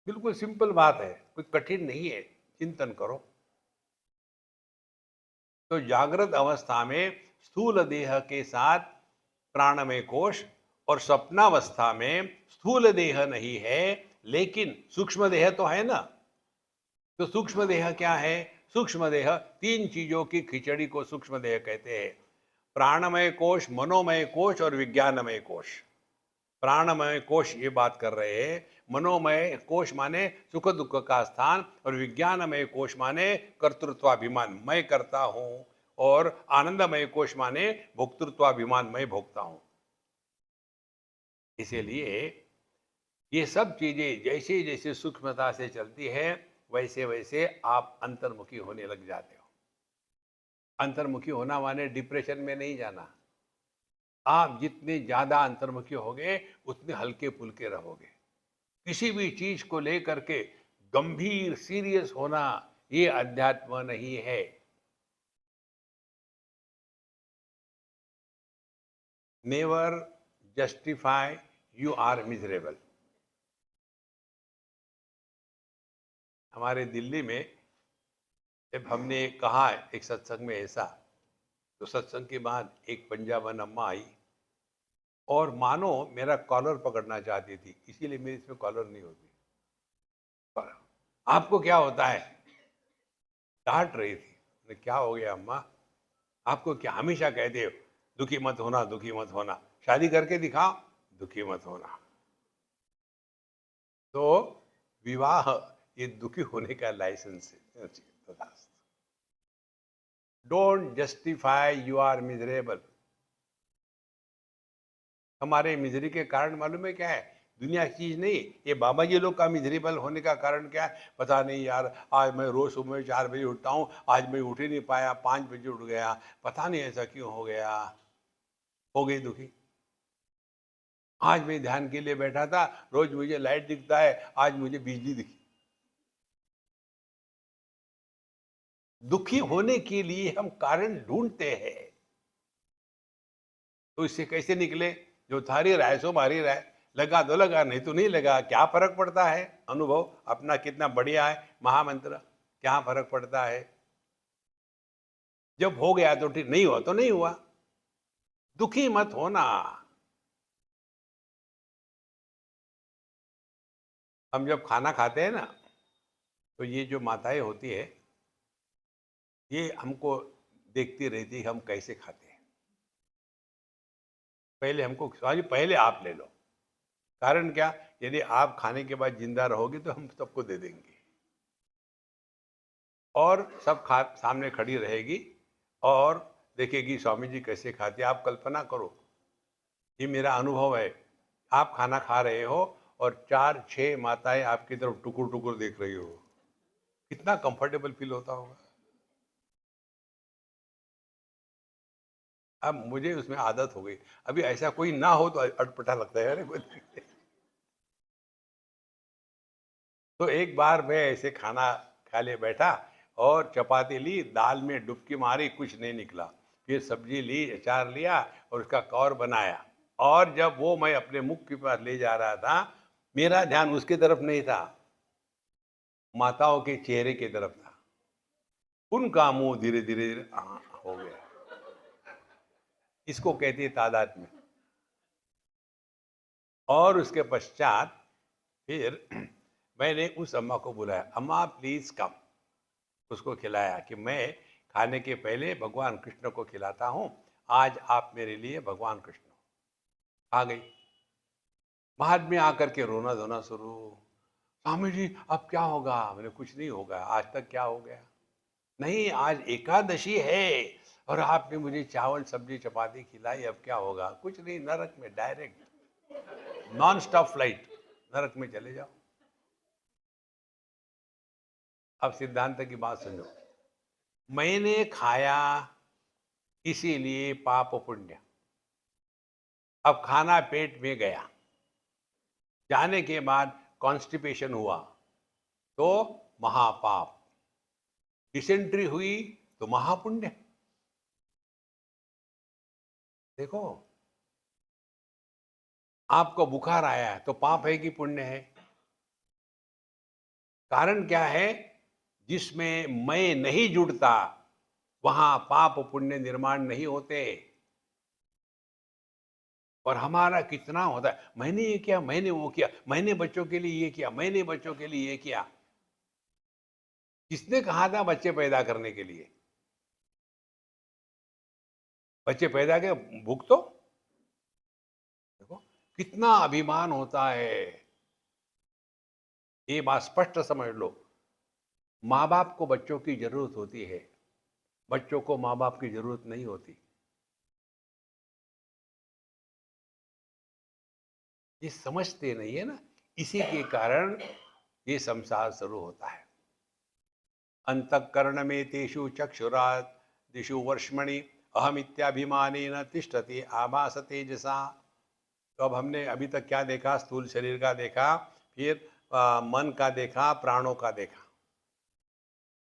बिल्कुल सिंपल बात है, कोई कठिन नहीं है, चिंतन करो। तो जागृत अवस्था में स्थूल देह के साथ प्राणमय कोश, और स्वप्नावस्था में स्थूल देह नहीं है लेकिन सूक्ष्म देह तो है ना। तो सूक्ष्म देह क्या है? सूक्ष्म देह तीन चीजों की खिचड़ी को सूक्ष्म देह कहते हैं। प्राणमय कोश, मनोमय कोश और विज्ञानमय कोश। प्राणमय कोश ये बात कर रहे हैं, मनोमय कोश माने सुख दुख का स्थान, और विज्ञानमय कोश माने कर्तृत्वाभिमान, मैं करता हूं, और आनंदमय कोश माने भोक्तृत्वाभिमान, मैं भोगता हूं। इसीलिए ये सब चीजें जैसे जैसे सूक्ष्मता से चलती है वैसे वैसे आप अंतर्मुखी होने लग जाते हो। अंतर्मुखी होना माने डिप्रेशन में नहीं जाना। आप जितने ज्यादा अंतर्मुखी होगे उतने हल्के फुल्के रहोगे। किसी भी चीज को लेकर के गंभीर सीरियस होना ये अध्यात्म नहीं है। Never justify you are miserable. हमारे दिल्ली में जब हमने कहा एक सत्संग में ऐसा, तो सत्संग के बाद एक पंजाबन अम्मा आई और मानो मेरा कॉलर पकड़ना चाहती थी, इसीलिए मेरी इसमें कॉलर नहीं होती। आपको क्या होता है? डांट रही थी। मैंने, क्या हो गया अम्मा? आपको क्या? हमेशा कहते हो दुखी मत होना, दुखी मत होना, शादी करके दिखाओ, दुखी मत होना। तो विवाह ये दुखी होने का लाइसेंस है। Don't justify you are miserable. हमारे मिजरी के कारण मालूम है क्या है? दुनिया की चीज नहीं। ये बाबा जी लोग का मिजरेबल होने का कारण क्या है? पता नहीं यार, आज मैं रोज सुबह 4 बजे उठता हूँ, आज मैं उठ ही नहीं पाया, 5 बजे उठ गया, पता नहीं ऐसा क्यों हो गया। हो गई दुखी। आज मैं ध्यान के लिए बैठा था, रोज मुझे लाइट दिखता है, आज मुझे बिजली दिखी। दुखी होने के लिए हम कारण ढूंढते हैं। तो इससे कैसे निकले? जो थारी राय सो मारी राय, लगा तो लगा, नहीं तो नहीं लगा, क्या फर्क पड़ता है? अनुभव अपना कितना बढ़िया है, महामंत्र, क्या फर्क पड़ता है? जब हो गया तो ठीक, नहीं हुआ तो नहीं हुआ। दुखी मत होना। हम जब खाना खाते हैं ना, तो ये जो माताएं होती है ये हमको देखती रहती है हम कैसे खाते हैं। पहले हमको सॉरी, पहले आप ले लो। कारण क्या? यदि आप खाने के बाद जिंदा रहोगे तो हम सबको दे देंगे, और सब खा सामने खड़ी रहेगी और देखेगी स्वामी जी कैसे खाते हैं। आप कल्पना करो, ये मेरा अनुभव है। आप खाना खा रहे हो और 4-6 माताएं आपकी तरफ टुकुर टुकुर देख रही हो, कितना कंफर्टेबल फील होता होगा। अब मुझे उसमें आदत हो गई। अभी ऐसा कोई ना हो तो अटपटा लगता है, अरे कोई। तो एक बार मैं ऐसे खाना खा ले बैठा और चपाती ली, दाल में डुबकी मारी, कुछ नहीं निकला। फिर सब्जी ली, अचार लिया और उसका कौर बनाया, और जब वो मैं अपने मुख के पास ले जा रहा था, मेरा ध्यान उसकी तरफ नहीं था, माताओं के चेहरे की तरफ था। उनका मुंह धीरे धीरे हो गया। इसको कहती है तादात्म्य। और उसके पश्चात फिर मैंने उस अम्मा को बुलाया, अम्मा प्लीज कम। उसको खिलाया कि मैं खाने के पहले भगवान कृष्ण को खिलाता हूं, आज आप मेरे लिए भगवान कृष्ण हो। आ गई। बाद में आकर के रोना धोना शुरू। स्वामी जी अब क्या होगा? मैंने, कुछ नहीं होगा, आज तक क्या हो गया? नहीं, आज एकादशी है और आपने मुझे चावल सब्जी चपाती खिलाई, अब क्या होगा? कुछ नहीं, नरक में डायरेक्ट नॉन स्टॉप फ्लाइट, नरक में चले जाओ। अब सिद्धांत की बात सुनो। मैंने खाया इसीलिए पाप पुण्य। अब खाना पेट में गया, जाने के बाद कॉन्स्टिपेशन हुआ तो महापाप, डिसेंट्री हुई तो महापुण्य। देखो, आपको बुखार आया है तो पाप है कि पुण्य है? कारण क्या है? जिसमें मैं नहीं जुड़ता वहां पाप पुण्य निर्माण नहीं होते। और हमारा कितना होता है, मैंने ये किया, मैंने वो किया, मैंने बच्चों के लिए ये किया, मैंने बच्चों के लिए ये किया। किसने कहा था बच्चे पैदा करने के लिए? बच्चे पैदा के भुगतो तो देखो कितना अभिमान होता है। ये बात स्पष्ट समझ लो, माँ बाप को बच्चों की जरूरत होती है, बच्चों को माँ बाप की जरूरत नहीं होती। ये समझते नहीं है ना, इसी के कारण ये संसार शुरू होता है। अंतःकरण में तेषु चक्षुरात् दिशु वर्ष्मणि अहमित्याभिमानेन तिष्ठति आभास तेजसा। तो अब हमने अभी तक क्या देखा? स्थूल शरीर का देखा, फिर मन का देखा, प्राणों का देखा।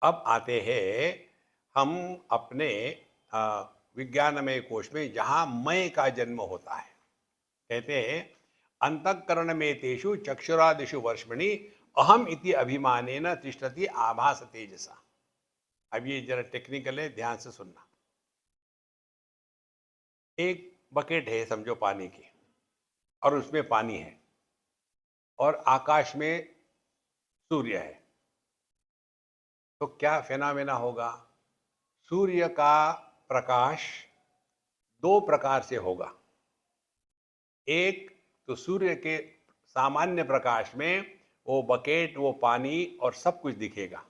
अब आते हैं हम अपने विज्ञानमय कोश में, जहां मय का जन्म होता है। कहते हैं अंतःकरण में तेषु चक्षुरादिषु वर्ष्मणि अहम इति अभिमानेन तिष्ठति आभास तेजसा। अब ये जरा टेक्निकल है, ध्यान से सुनना। एक बकेट है समझो पानी की, और उसमें पानी है, और आकाश में सूर्य है। तो क्या फेनामेना होगा? सूर्य का प्रकाश दो प्रकार से होगा। एक तो सूर्य के सामान्य प्रकाश में वो बकेट, वो पानी और सब कुछ दिखेगा,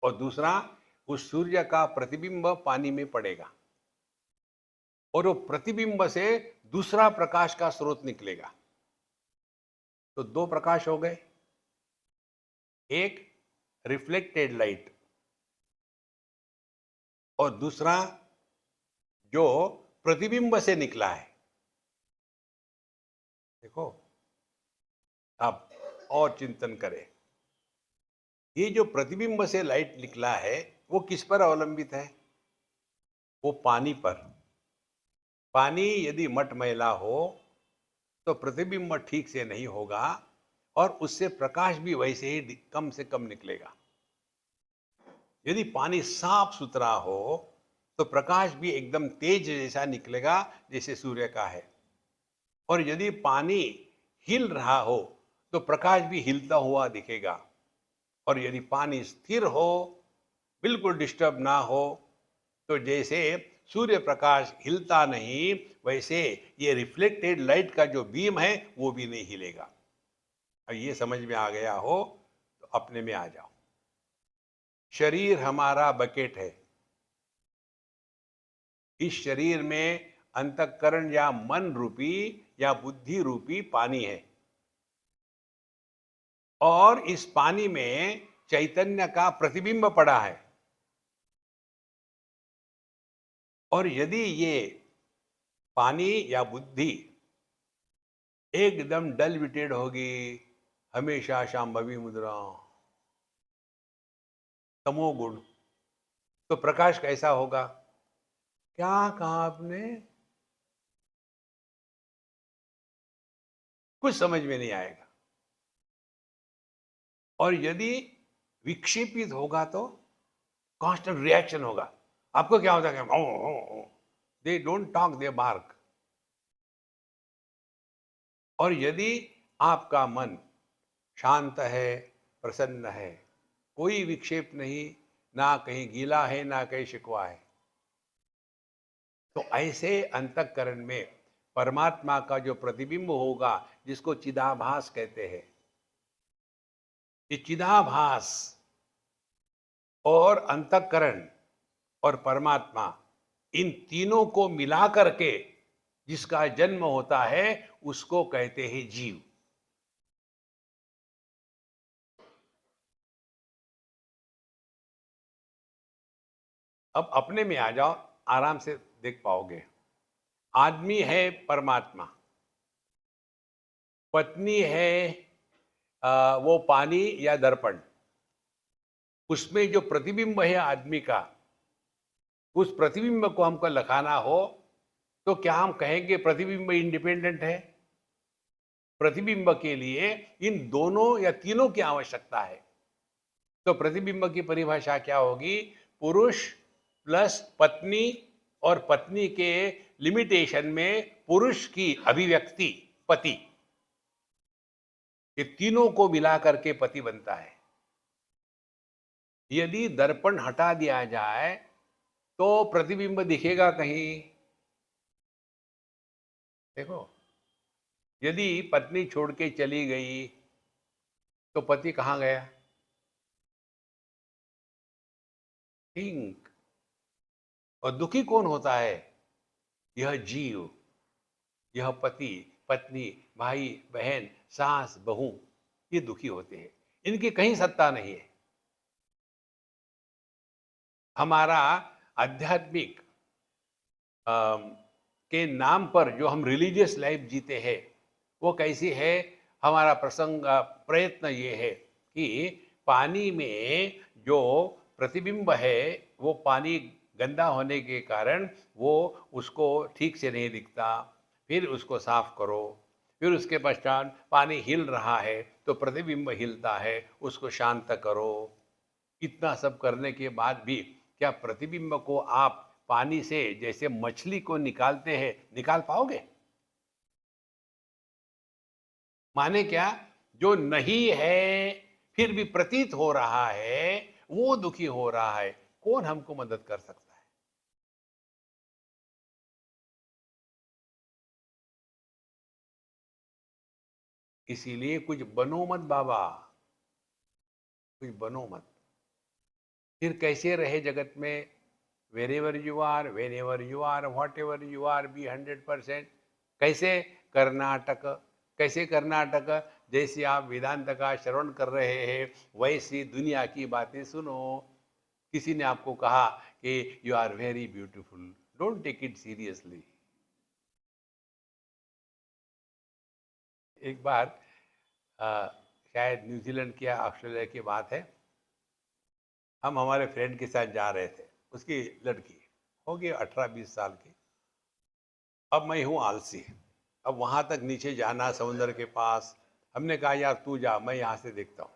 और दूसरा उस सूर्य का प्रतिबिंब पानी में पड़ेगा, और वो प्रतिबिंब से दूसरा प्रकाश का स्रोत निकलेगा। तो दो प्रकाश हो गए, एक रिफ्लेक्टेड लाइट और दूसरा जो प्रतिबिंब से निकला है। देखो अब और चिंतन करें, ये जो प्रतिबिंब से लाइट निकला है वो किस पर अवलंबित है? वो पानी पर। पानी यदि मटमैला हो तो प्रतिबिंब ठीक से नहीं होगा, और उससे प्रकाश भी वैसे ही कम से कम निकलेगा। यदि पानी साफ सुथरा हो तो प्रकाश भी एकदम तेज जैसा निकलेगा, जैसे सूर्य का है। और यदि पानी हिल रहा हो तो प्रकाश भी हिलता हुआ दिखेगा। और यदि पानी स्थिर हो, बिल्कुल डिस्टर्ब ना हो, तो जैसे सूर्य प्रकाश हिलता नहीं, वैसे ये रिफ्लेक्टेड लाइट का जो बीम है वो भी नहीं हिलेगा। अब ये समझ में आ गया हो तो अपने में आ जाओ। शरीर हमारा बकेट है। इस शरीर में अंतःकरण या मन रूपी या बुद्धि रूपी पानी है, और इस पानी में चैतन्य का प्रतिबिंब पड़ा है। और यदि ये पानी या बुद्धि एकदम डल विटेड होगी, हमेशा शांभवी मुद्रा, तमोगुण, तो प्रकाश कैसा होगा? क्या कहा आपने? कुछ समझ में नहीं आएगा। और यदि विक्षेपित होगा तो कांस्टेंट रिएक्शन होगा। आपको क्या होता है? They don't talk, they bark. और यदि आपका मन शांत है, प्रसन्न है, कोई विक्षेप नहीं, ना कहीं गीला है ना कहीं शिकवा है, तो ऐसे अंतःकरण में परमात्मा का जो प्रतिबिंब होगा, जिसको चिदाभास कहते हैं, ये चिदाभास और अंतःकरण और परमात्मा, इन तीनों को मिला करके जिसका जन्म होता है उसको कहते हैं जीव। अब अपने में आ जाओ, आराम से देख पाओगे। आदमी है परमात्मा, पत्नी है वो पानी या दर्पण। उसमें जो प्रतिबिंब है आदमी का, उस प्रतिबिंब को हमको लखाना हो तो क्या हम कहेंगे प्रतिबिंब इंडिपेंडेंट है? प्रतिबिंब के लिए इन दोनों या तीनों की आवश्यकता है। तो प्रतिबिंब की परिभाषा क्या होगी? पुरुष प्लस पत्नी और पत्नी के लिमिटेशन में पुरुष की अभिव्यक्ति पति, ये तीनों को मिला करके पति बनता है। यदि दर्पण हटा दिया जाए तो प्रतिबिंब दिखेगा कहीं? देखो, यदि पत्नी छोड़ के चली गई तो पति कहाँ गया? थिंक। और दुखी कौन होता है? यह जीव, यह पति, पत्नी, भाई, बहन, सास, बहू, ये दुखी होते हैं। इनकी कहीं सत्ता नहीं है। हमारा आध्यात्मिक के नाम पर जो हम रिलीजियस लाइफ जीते हैं, वो कैसी है? हमारा प्रयत्न ये है कि पानी में जो प्रतिबिंब है, वो पानी गंदा होने के कारण वो उसको ठीक से नहीं दिखता, फिर उसको साफ करो, फिर उसके पश्चात पानी हिल रहा है तो प्रतिबिंब हिलता है, उसको शांत करो। इतना सब करने के बाद भी क्या प्रतिबिंब को आप पानी से जैसे मछली को निकालते हैं, निकाल पाओगे? माने क्या? जो नहीं है फिर भी प्रतीत हो रहा है, वो दुखी हो रहा है, कौन हमको मदद कर सकता है? इसीलिए कुछ बनो मत बाबा, कुछ बनो मत। फिर कैसे रहे जगत में? Wherever you are, whenever you are, whatever you are, be 100%। कैसे? कर्नाटक। कैसे कर्नाटक? जैसे आप वेदांत का श्रवण कर रहे हैं वैसी दुनिया की बातें सुनो। किसी ने आपको कहा कि you are very beautiful, don't take it seriously. एक बार शायद न्यूजीलैंड की या ऑस्ट्रेलिया की बात है, हम हमारे फ्रेंड के साथ जा रहे थे। उसकी लड़की होगी 18-20 साल की। अब मैं हूँ आलसी, अब वहाँ तक नीचे जाना समुद्र के पास। हमने कहा यार तू जा, मैं यहाँ से देखता हूँ।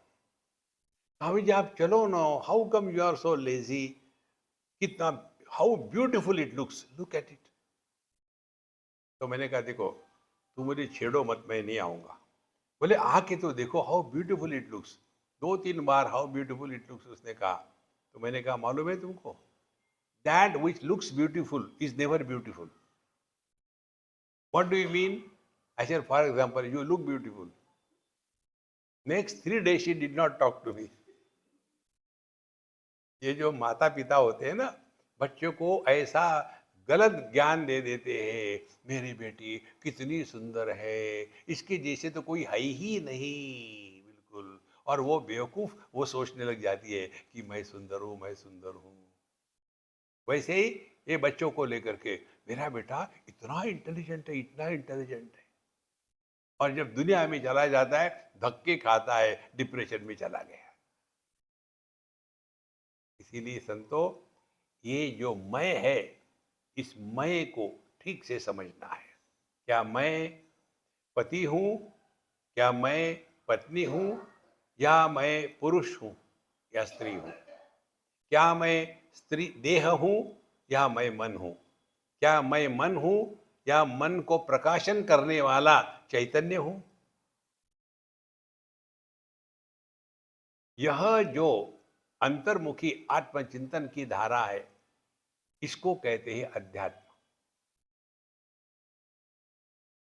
कहा जी आप चलो ना, how come you are so lazy, कितना, how beautiful it looks, look at it. तो मैंने कहा देखो, तू मुझे छेड़ो मत, मैं नहीं आऊँगा। बोले आके तो देखो, how beautiful it looks. 2-3 bar how beautiful it looks उसने कहा। तो मैंने कहा मालूम है तुमको, that which looks beautiful is never beautiful. What do you mean? I said, for example, you look beautiful. Next 3 days she did not talk to me. ये जो माता पिता होते हैं ना, बच्चों को ऐसा गलत ज्ञान दे देते हैं, मेरी बेटी कितनी सुंदर है, इसके जैसे तो कोई है ही नहीं, बिल्कुल। और वो बेवकूफ वो सोचने लग जाती है कि मैं सुंदर हूँ, मैं सुंदर हूँ। वैसे ही ये बच्चों को लेकर के, मेरा बेटा इतना इंटेलिजेंट है, इतना इंटेलिजेंट है, और जब दुनिया में चला जाता है धक्के खाता है, डिप्रेशन में चला गया। इसीलिए संतो, ये जो मैं है, इस मैं को ठीक से समझना है। क्या मैं पति हूं, क्या मैं पत्नी हूं, या मैं पुरुष हूं या स्त्री हूं? क्या मैं स्त्री देह हूं या मैं मन हूं? क्या मैं मन हूं या मन को प्रकाशन करने वाला चैतन्य हूं? यह जो अंतर्मुखी आत्मचिंतन की धारा है, इसको कहते हैं अध्यात्म।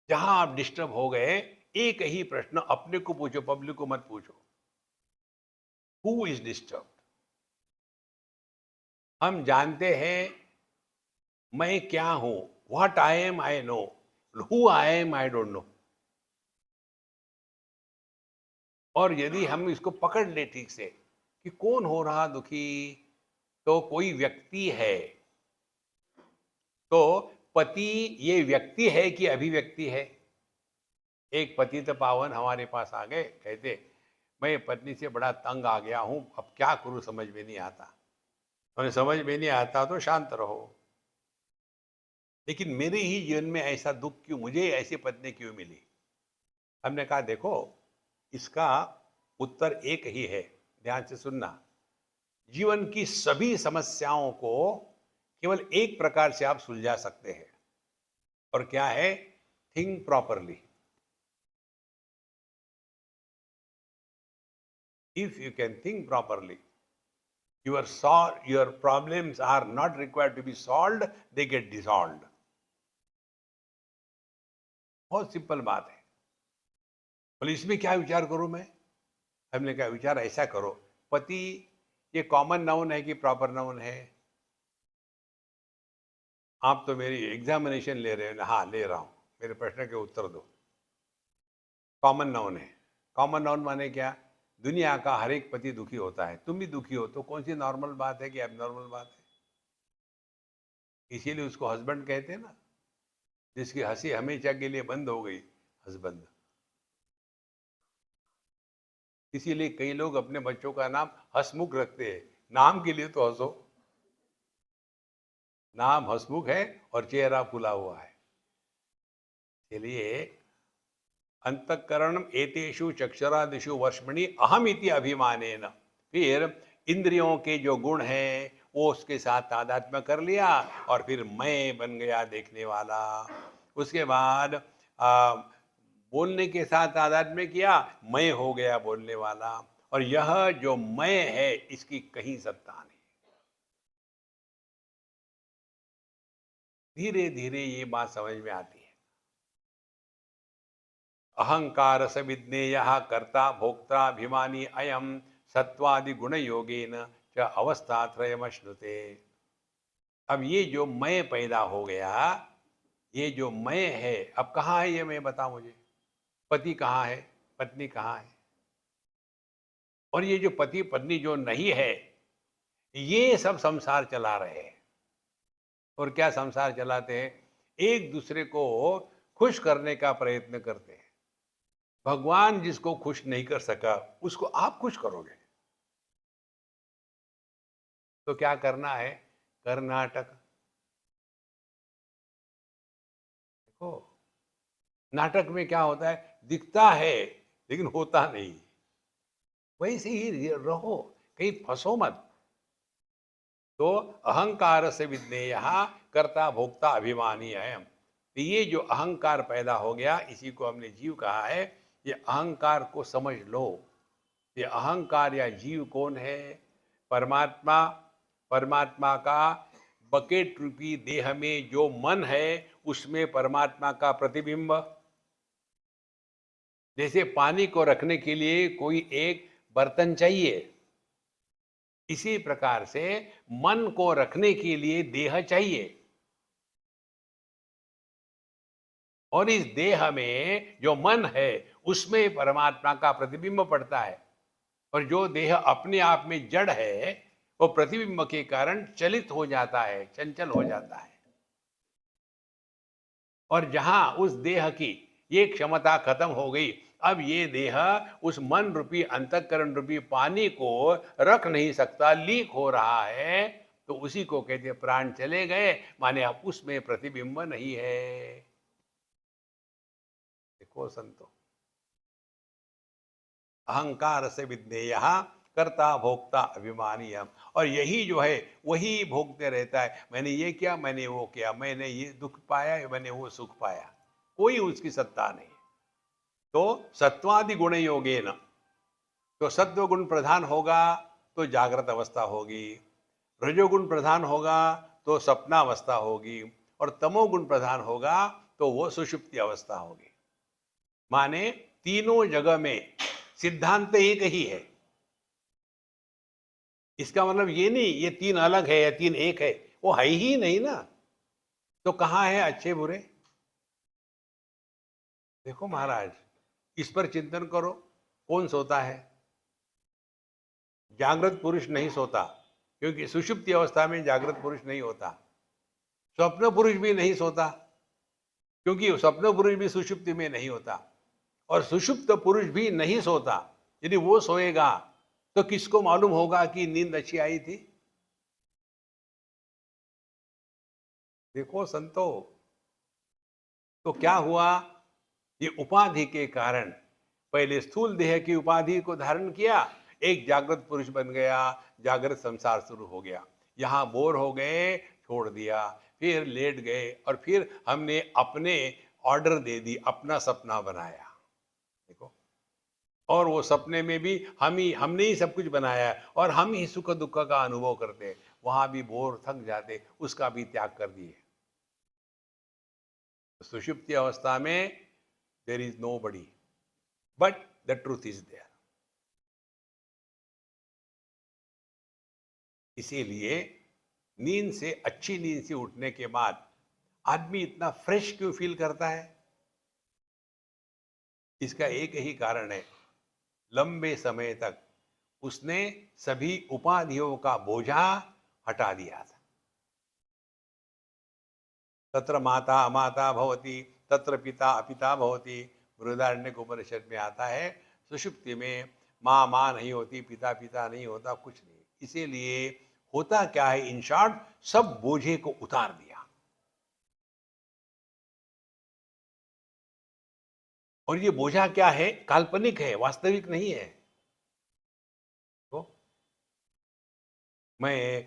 जहां आप डिस्टर्ब हो गए, एक ही प्रश्न अपने को पूछो, पब्लिक को मत पूछो। Who is disturb? हम जानते हैं मैं क्या हूं, what I am I know, who I am I don't know. और यदि हम इसको पकड़ ले ठीक से कि कौन हो रहा दुखी, तो कोई व्यक्ति है। तो पति ये व्यक्ति है कि अभिव्यक्ति है? एक पतित पावन हमारे पास आ गए, कहते मैं पत्नी से बड़ा तंग आ गया हूं, अब क्या करूं समझ में नहीं आता। उन्हें समझ में नहीं आता तो शांत रहो, लेकिन मेरे ही जीवन में ऐसा दुख क्यों, मुझे ऐसी पत्नी क्यों मिली? हमने कहा देखो, इसका उत्तर एक ही है, ध्यान से सुनना। जीवन की सभी समस्याओं को केवल एक प्रकार से आप सुलझा सकते हैं, और क्या है? Think properly. If you can think properly, your problems are not required to be solved, they get dissolved. बहुत सिंपल बात है। बोले इसमें क्या विचार करूं मैं? हमने कहा विचार ऐसा करो, पति ये कॉमन नाउन है कि प्रॉपर नाउन है? आप तो मेरी एग्जामिनेशन ले रहे हो ना? हाँ ले रहा हूं, मेरे प्रश्न के उत्तर दो। कॉमन नाउन है। कॉमन नाउन माने क्या? दुनिया का हर एक पति दुखी होता है, तुम भी दुखी हो, तो कौन सी नॉर्मल बात है कि एबनॉर्मल बात है? इसीलिए उसको हस्बैंड कहते हैं ना, जिसकी हंसी हमेशा के लिए बंद हो गई, हस्बैंड। इसीलिए कई लोग अपने बच्चों का नाम हसमुख रखते हैं, नाम के लिए तो हंसो। नाम हसमुख है और चेहरा फुला हुआ है। चलिए, अंतःकरणम एतेषु चक्षुरादिषु वर्ष्मणि अहम इति अभिमानेन। फिर इंद्रियों के जो गुण हैं वो उसके साथ तादात्म्य कर लिया, और फिर मैं बन गया देखने वाला। उसके बाद बोलने के साथ तादात्म्य किया, मैं हो गया बोलने वाला। और यह जो मैं है इसकी कहीं सत्ता नहीं। धीरे धीरे ये बात समझ में आती है। अहंकार स विज्ञेय कर्ता भोक्ता अभिमानी अयम सत्वादि गुण योगेन च अवस्थात्रयमश्नुते। अब ये जो मैं पैदा हो गया, ये जो मैं है, अब कहाँ है ये मैं? बता मुझे। पति कहाँ है? पत्नी कहाँ है? और ये जो पति पत्नी जो नहीं है, ये सब संसार चला रहे हैं। और क्या संसार चलाते हैं? एक दूसरे को खुश करने का प्रयत्न करते हैं। भगवान जिसको खुश नहीं कर सका, उसको आप खुश करोगे। तो क्या करना है? कर्नाटक। देखो, नाटक में क्या होता है? दिखता है लेकिन होता नहीं। वैसे ही रहो, कहीं फंसो मत। तो अहंकार से विज्ञेय कर्ता भोक्ता अभिमानी है। तो ये जो अहंकार पैदा हो गया, इसी को हमने जीव कहा है। ये अहंकार को समझ लो। ये अहंकार या जीव कौन है? परमात्मा। परमात्मा का बकेट रूपी देह में जो मन है, उसमें परमात्मा का प्रतिबिंब। जैसे पानी को रखने के लिए कोई एक बर्तन चाहिए, इसी प्रकार से मन को रखने के लिए देह चाहिए। और इस देह में जो मन है, उसमें परमात्मा का प्रतिबिंब पड़ता है। और जो देह अपने आप में जड़ है, वो प्रतिबिंब के कारण चलित हो जाता है, चंचल हो जाता है। और जहां उस देह की ये क्षमता खत्म हो गई, अब ये देह उस मन रूपी अंतःकरण रूपी पानी को रख नहीं सकता, लीक हो रहा है। तो उसी को कहते प्राण चले गए, माने अब उसमें प्रतिबिंब नहीं है। देखो संतो, अहंकार से विज्ञेय कर्ता भोक्ता अभिमानी हम। और यही जो है वही भोगते रहता है। मैंने ये किया, मैंने वो किया, मैंने ये दुख पाया, मैंने वो सुख पाया। कोई उसकी सत्ता नहीं। तो सत्वादि गुण योगेन, तो सत्व गुण प्रधान होगा तो जागृत अवस्था होगी, रजोगुण प्रधान होगा तो स्वप्नावस्था होगी, और तमोगुण प्रधान होगा तो वो सुषुप्ति अवस्था होगी। माने तीनों जगह में सिद्धांत एक ही है। इसका मतलब ये नहीं ये तीन अलग है या तीन एक है, वो है ही नहीं ना। तो कहाँ है अच्छे बुरे? देखो महाराज, इस पर चिंतन करो। कौन सोता है? जागृत पुरुष नहीं सोता, क्योंकि सुषुप्ति अवस्था में जागृत पुरुष नहीं होता। स्वप्न पुरुष भी नहीं सोता, क्योंकि स्वप्न पुरुष भी सुषुप्ति में नहीं होता। और सुषुप्त पुरुष भी नहीं सोता। यदि वो सोएगा तो किसको मालूम होगा कि नींद अच्छी आई थी? देखो संतो, तो क्या हुआ? ये उपाधि के कारण पहले स्थूल देह की उपाधि को धारण किया, एक जागृत पुरुष बन गया, जागृत संसार शुरू हो गया। यहां बोर हो गए, छोड़ दिया, फिर लेट गए और फिर हमने अपने ऑर्डर दे दी, अपना सपना बनाया। देखो, और वो सपने में भी हमने ही सब कुछ बनाया है और हम ही सुख दुख का अनुभव करते हैं। वहां भी बोर थक जाते, उसका भी त्याग कर दिए। सुषुप्ति अवस्था में there is nobody, but the truth is there. इसीलिए नींद से, अच्छी नींद से उठने के बाद आदमी इतना फ्रेश क्यों फील करता है? इसका एक ही कारण है, लंबे समय तक उसने सभी उपाधियों का बोझा हटा दिया था। तत्र माता अमाता भवति, तत्र पिता अपिता भवति। बृहदारण्यक उपनिषद में आता है, सुषुप्ति में माँ माँ नहीं होती, पिता पिता नहीं होता, कुछ नहीं। इसीलिए होता क्या है, इन शॉर्ट, सब बोझे को उतार दिया। और ये बोझा क्या है? काल्पनिक है, वास्तविक नहीं है। तो मैं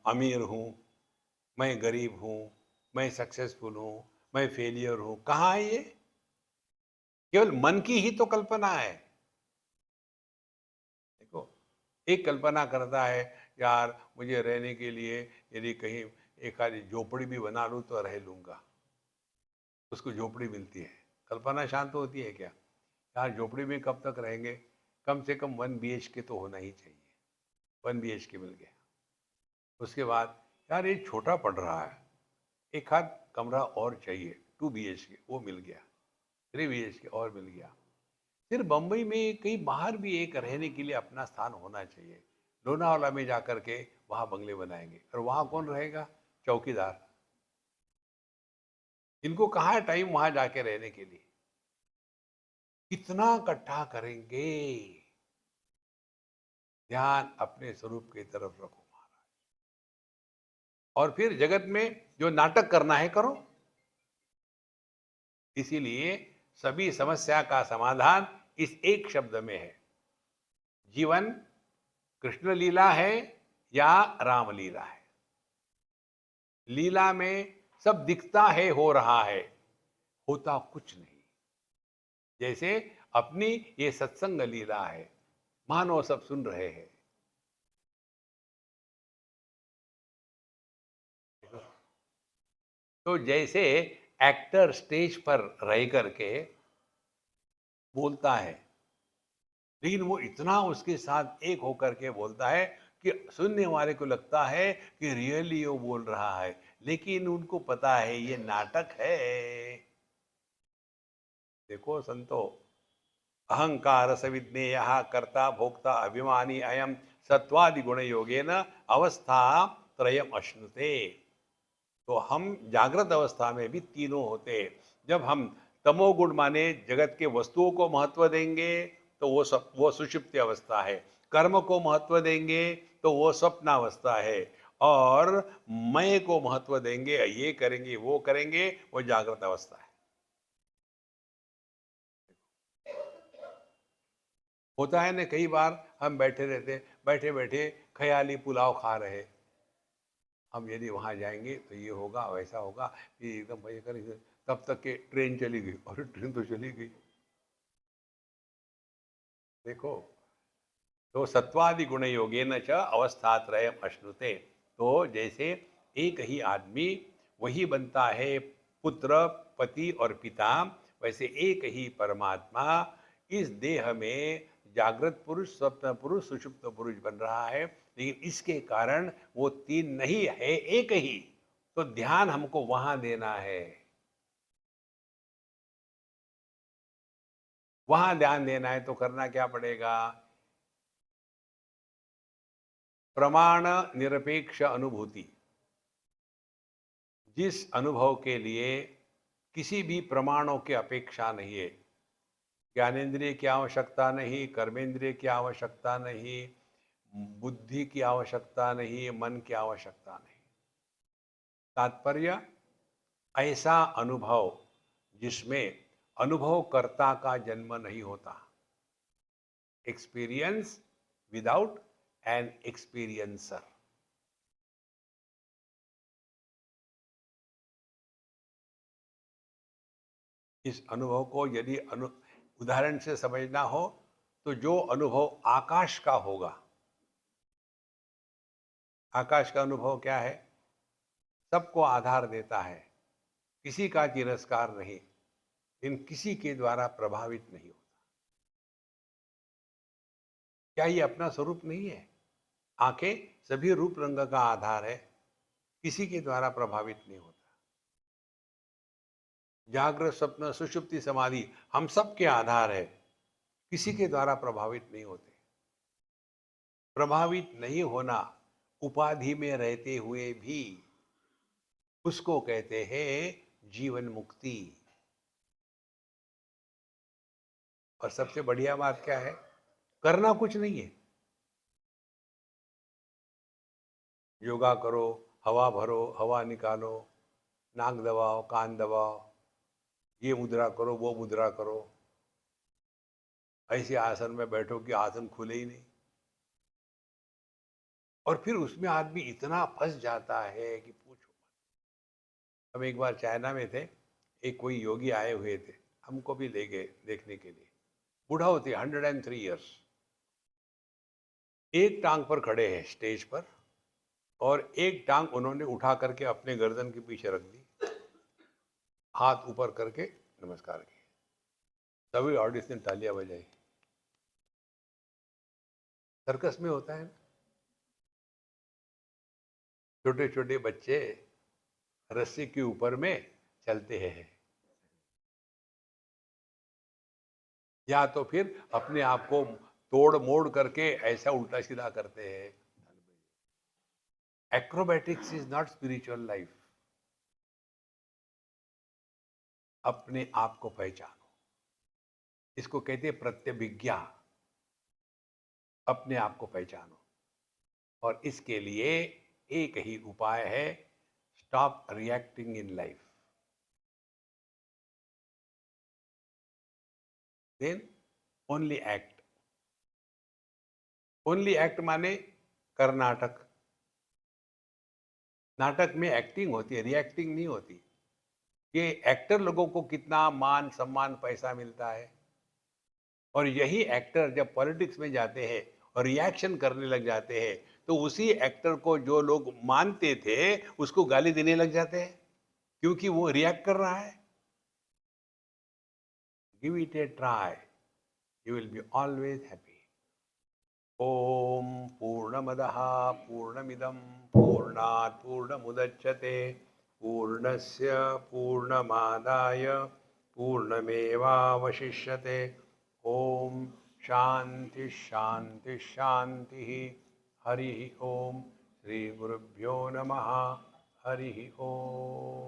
अमीर हूँ, मैं गरीब हूँ, मैं सक्सेसफुल हूँ, मैं फेलियर हूँ, कहाँ है ये? केवल मन की ही तो कल्पना है। देखो, एक कल्पना करता है, यार मुझे रहने के लिए यदि कहीं एक आधी झोपड़ी भी बना लूँ तो रह लूँगा। उसको झोपड़ी मिलती है, कल्पना शांत होती है क्या? यार झोपड़ी में कब तक रहेंगे, कम से कम 1 BHK तो होना ही चाहिए। 1 BHK मिल गया। उसके बाद यार ये छोटा पड़ रहा है, एक आध कमरा और चाहिए, 2 BHK, वो मिल गया। 3 BHK और मिल गया। फिर बम्बई में कहीं बाहर भी एक रहने के लिए अपना स्थान होना चाहिए। लोनावाला में जाकर के वहाँ बंगले बनाएंगे, और वहाँ कौन रहेगा? चौकीदार। इनको कहाँ है टाइम वहाँ जाके रहने के लिए? कितना इकट्ठा करेंगे? ध्यान अपने स्वरूप की तरफ रखो महाराज, और फिर जगत में जो नाटक करना है करो। इसीलिए सभी समस्या का समाधान इस एक शब्द में है। जीवन कृष्ण लीला है या राम लीला है? लीला में सब दिखता है, हो रहा है, होता कुछ नहीं। जैसे अपनी ये सत्संग लीला है, मानो सब सुन रहे हैं। तो जैसे एक्टर स्टेज पर रह करके बोलता है, लेकिन वो इतना उसके साथ एक होकर के बोलता है कि सुनने वाले को लगता है कि रियली वो बोल रहा है, लेकिन उनको पता है ये नाटक है। देखो संतो, अहंकार सविज्ञेय कर्ता भोक्ता अभिमानी अयम सत्वादि गुण योगेन अवस्था त्रयम अश्नुते। तो हम जागृत अवस्था में भी तीनों होते। जब हम तमोगुण माने जगत के वस्तुओं को महत्व देंगे तो वो सुषुप्ति अवस्था है। कर्म को महत्व देंगे तो वो स्वप्नावस्था है। और मय को महत्व देंगे, ये करेंगे वो करेंगे, वो जागृत अवस्था है। होता है ना, कई बार हम बैठे रहते, बैठे बैठे ख्याली पुलाव खा रहे, हम यदि वहाँ जाएंगे तो ये होगा, वैसा होगा, ये एकदम भय करेंगे। तब तक के ट्रेन चली गई, और ट्रेन तो चली गई। देखो, तो सत्वादि गुण योगेन च अवस्थात्रयम अश्नुते। तो जैसे एक ही आदमी वही बनता है पुत्र, पति और पिता, वैसे एक ही परमात्मा इस देह में जागृत पुरुष, स्वप्न पुरुष, सुषुप्त पुरुष बन रहा है। लेकिन इसके कारण वो तीन नहीं है, एक ही। तो ध्यान हमको वहां देना है, वहां ध्यान देना है। तो करना क्या पड़ेगा? प्रमाण निरपेक्ष अनुभूति। जिस अनुभव के लिए किसी भी प्रमाणों की अपेक्षा नहीं है, ज्ञानेंद्रिय की आवश्यकता नहीं, कर्मेंद्रिय की आवश्यकता नहीं, बुद्धि की आवश्यकता नहीं, मन की आवश्यकता नहीं। तात्पर्य, ऐसा अनुभव जिसमें अनुभवकर्ता का जन्म नहीं होता। Experience without an experiencer. इस अनुभव को यदि उदाहरण से समझना हो तो जो अनुभव आकाश का होगा, आकाश का अनुभव क्या है? सबको आधार देता है, किसी का तिरस्कार नहीं, इन किसी के द्वारा प्रभावित नहीं होता। क्या ये अपना स्वरूप नहीं है? आंखें सभी रूप रंग का आधार है, किसी के द्वारा प्रभावित नहीं होता। जागृत स्वप्न सुषुप्ति समाधि हम सब के आधार है, किसी के द्वारा प्रभावित नहीं होते। प्रभावित नहीं होना उपाधि में रहते हुए भी, उसको कहते हैं जीवन मुक्ति। और सबसे बढ़िया बात क्या है? करना कुछ नहीं है। योगा करो, हवा भरो, हवा निकालो, नाक दबाओ, कान दबाओ, ये मुद्रा करो, वो मुद्रा करो, ऐसे आसन में बैठो कि आसन खुले ही नहीं। और फिर उसमें आदमी इतना फंस जाता है कि पूछो मत। हम एक बार चाइना में थे, एक कोई योगी आए हुए थे, हमको भी ले गए देखने के लिए। बूढ़ा होते 103 ईयर्स, एक टांग पर खड़े हैं स्टेज पर, और एक टांग उन्होंने उठा करके अपने गर्दन के पीछे रख दी, हाथ ऊपर करके नमस्कार किए। सभी ऑडियंस ने तालियां बजाई। सर्कस में होता है ना, छोटे छोटे बच्चे रस्सी के ऊपर में चलते हैं, या तो फिर अपने आप को तोड़ मोड़ करके ऐसा उल्टा सीधा करते हैं। Acrobatics is not spiritual life. अपने आप को पहचानो, इसको कहते हैं प्रत्यभिज्ञा। अपने आप को पहचानो, और इसके लिए एक ही उपाय है, stop reacting in life, then only act. Only act माने कर्नाटक। नाटक में एक्टिंग होती है, रिएक्टिंग नहीं होती। ये एक्टर लोगों को कितना मान सम्मान पैसा मिलता है, और यही एक्टर जब पॉलिटिक्स में जाते हैं और रिएक्शन करने लग जाते हैं, तो उसी एक्टर को जो लोग मानते थे उसको गाली देने लग जाते हैं, क्योंकि वो रिएक्ट कर रहा है। Give it a try, you will be always happy. ओम पूर्णमदः पूर्णमिदं पूर्णात् पूर्णमुदच्यते पूर्णस्य पूर्णमादाय पूर्णमेवावशिष्यते। ओम शांति शांति शांति। हरि ओम। श्री गुरुभ्यो नमः। हरि ओम।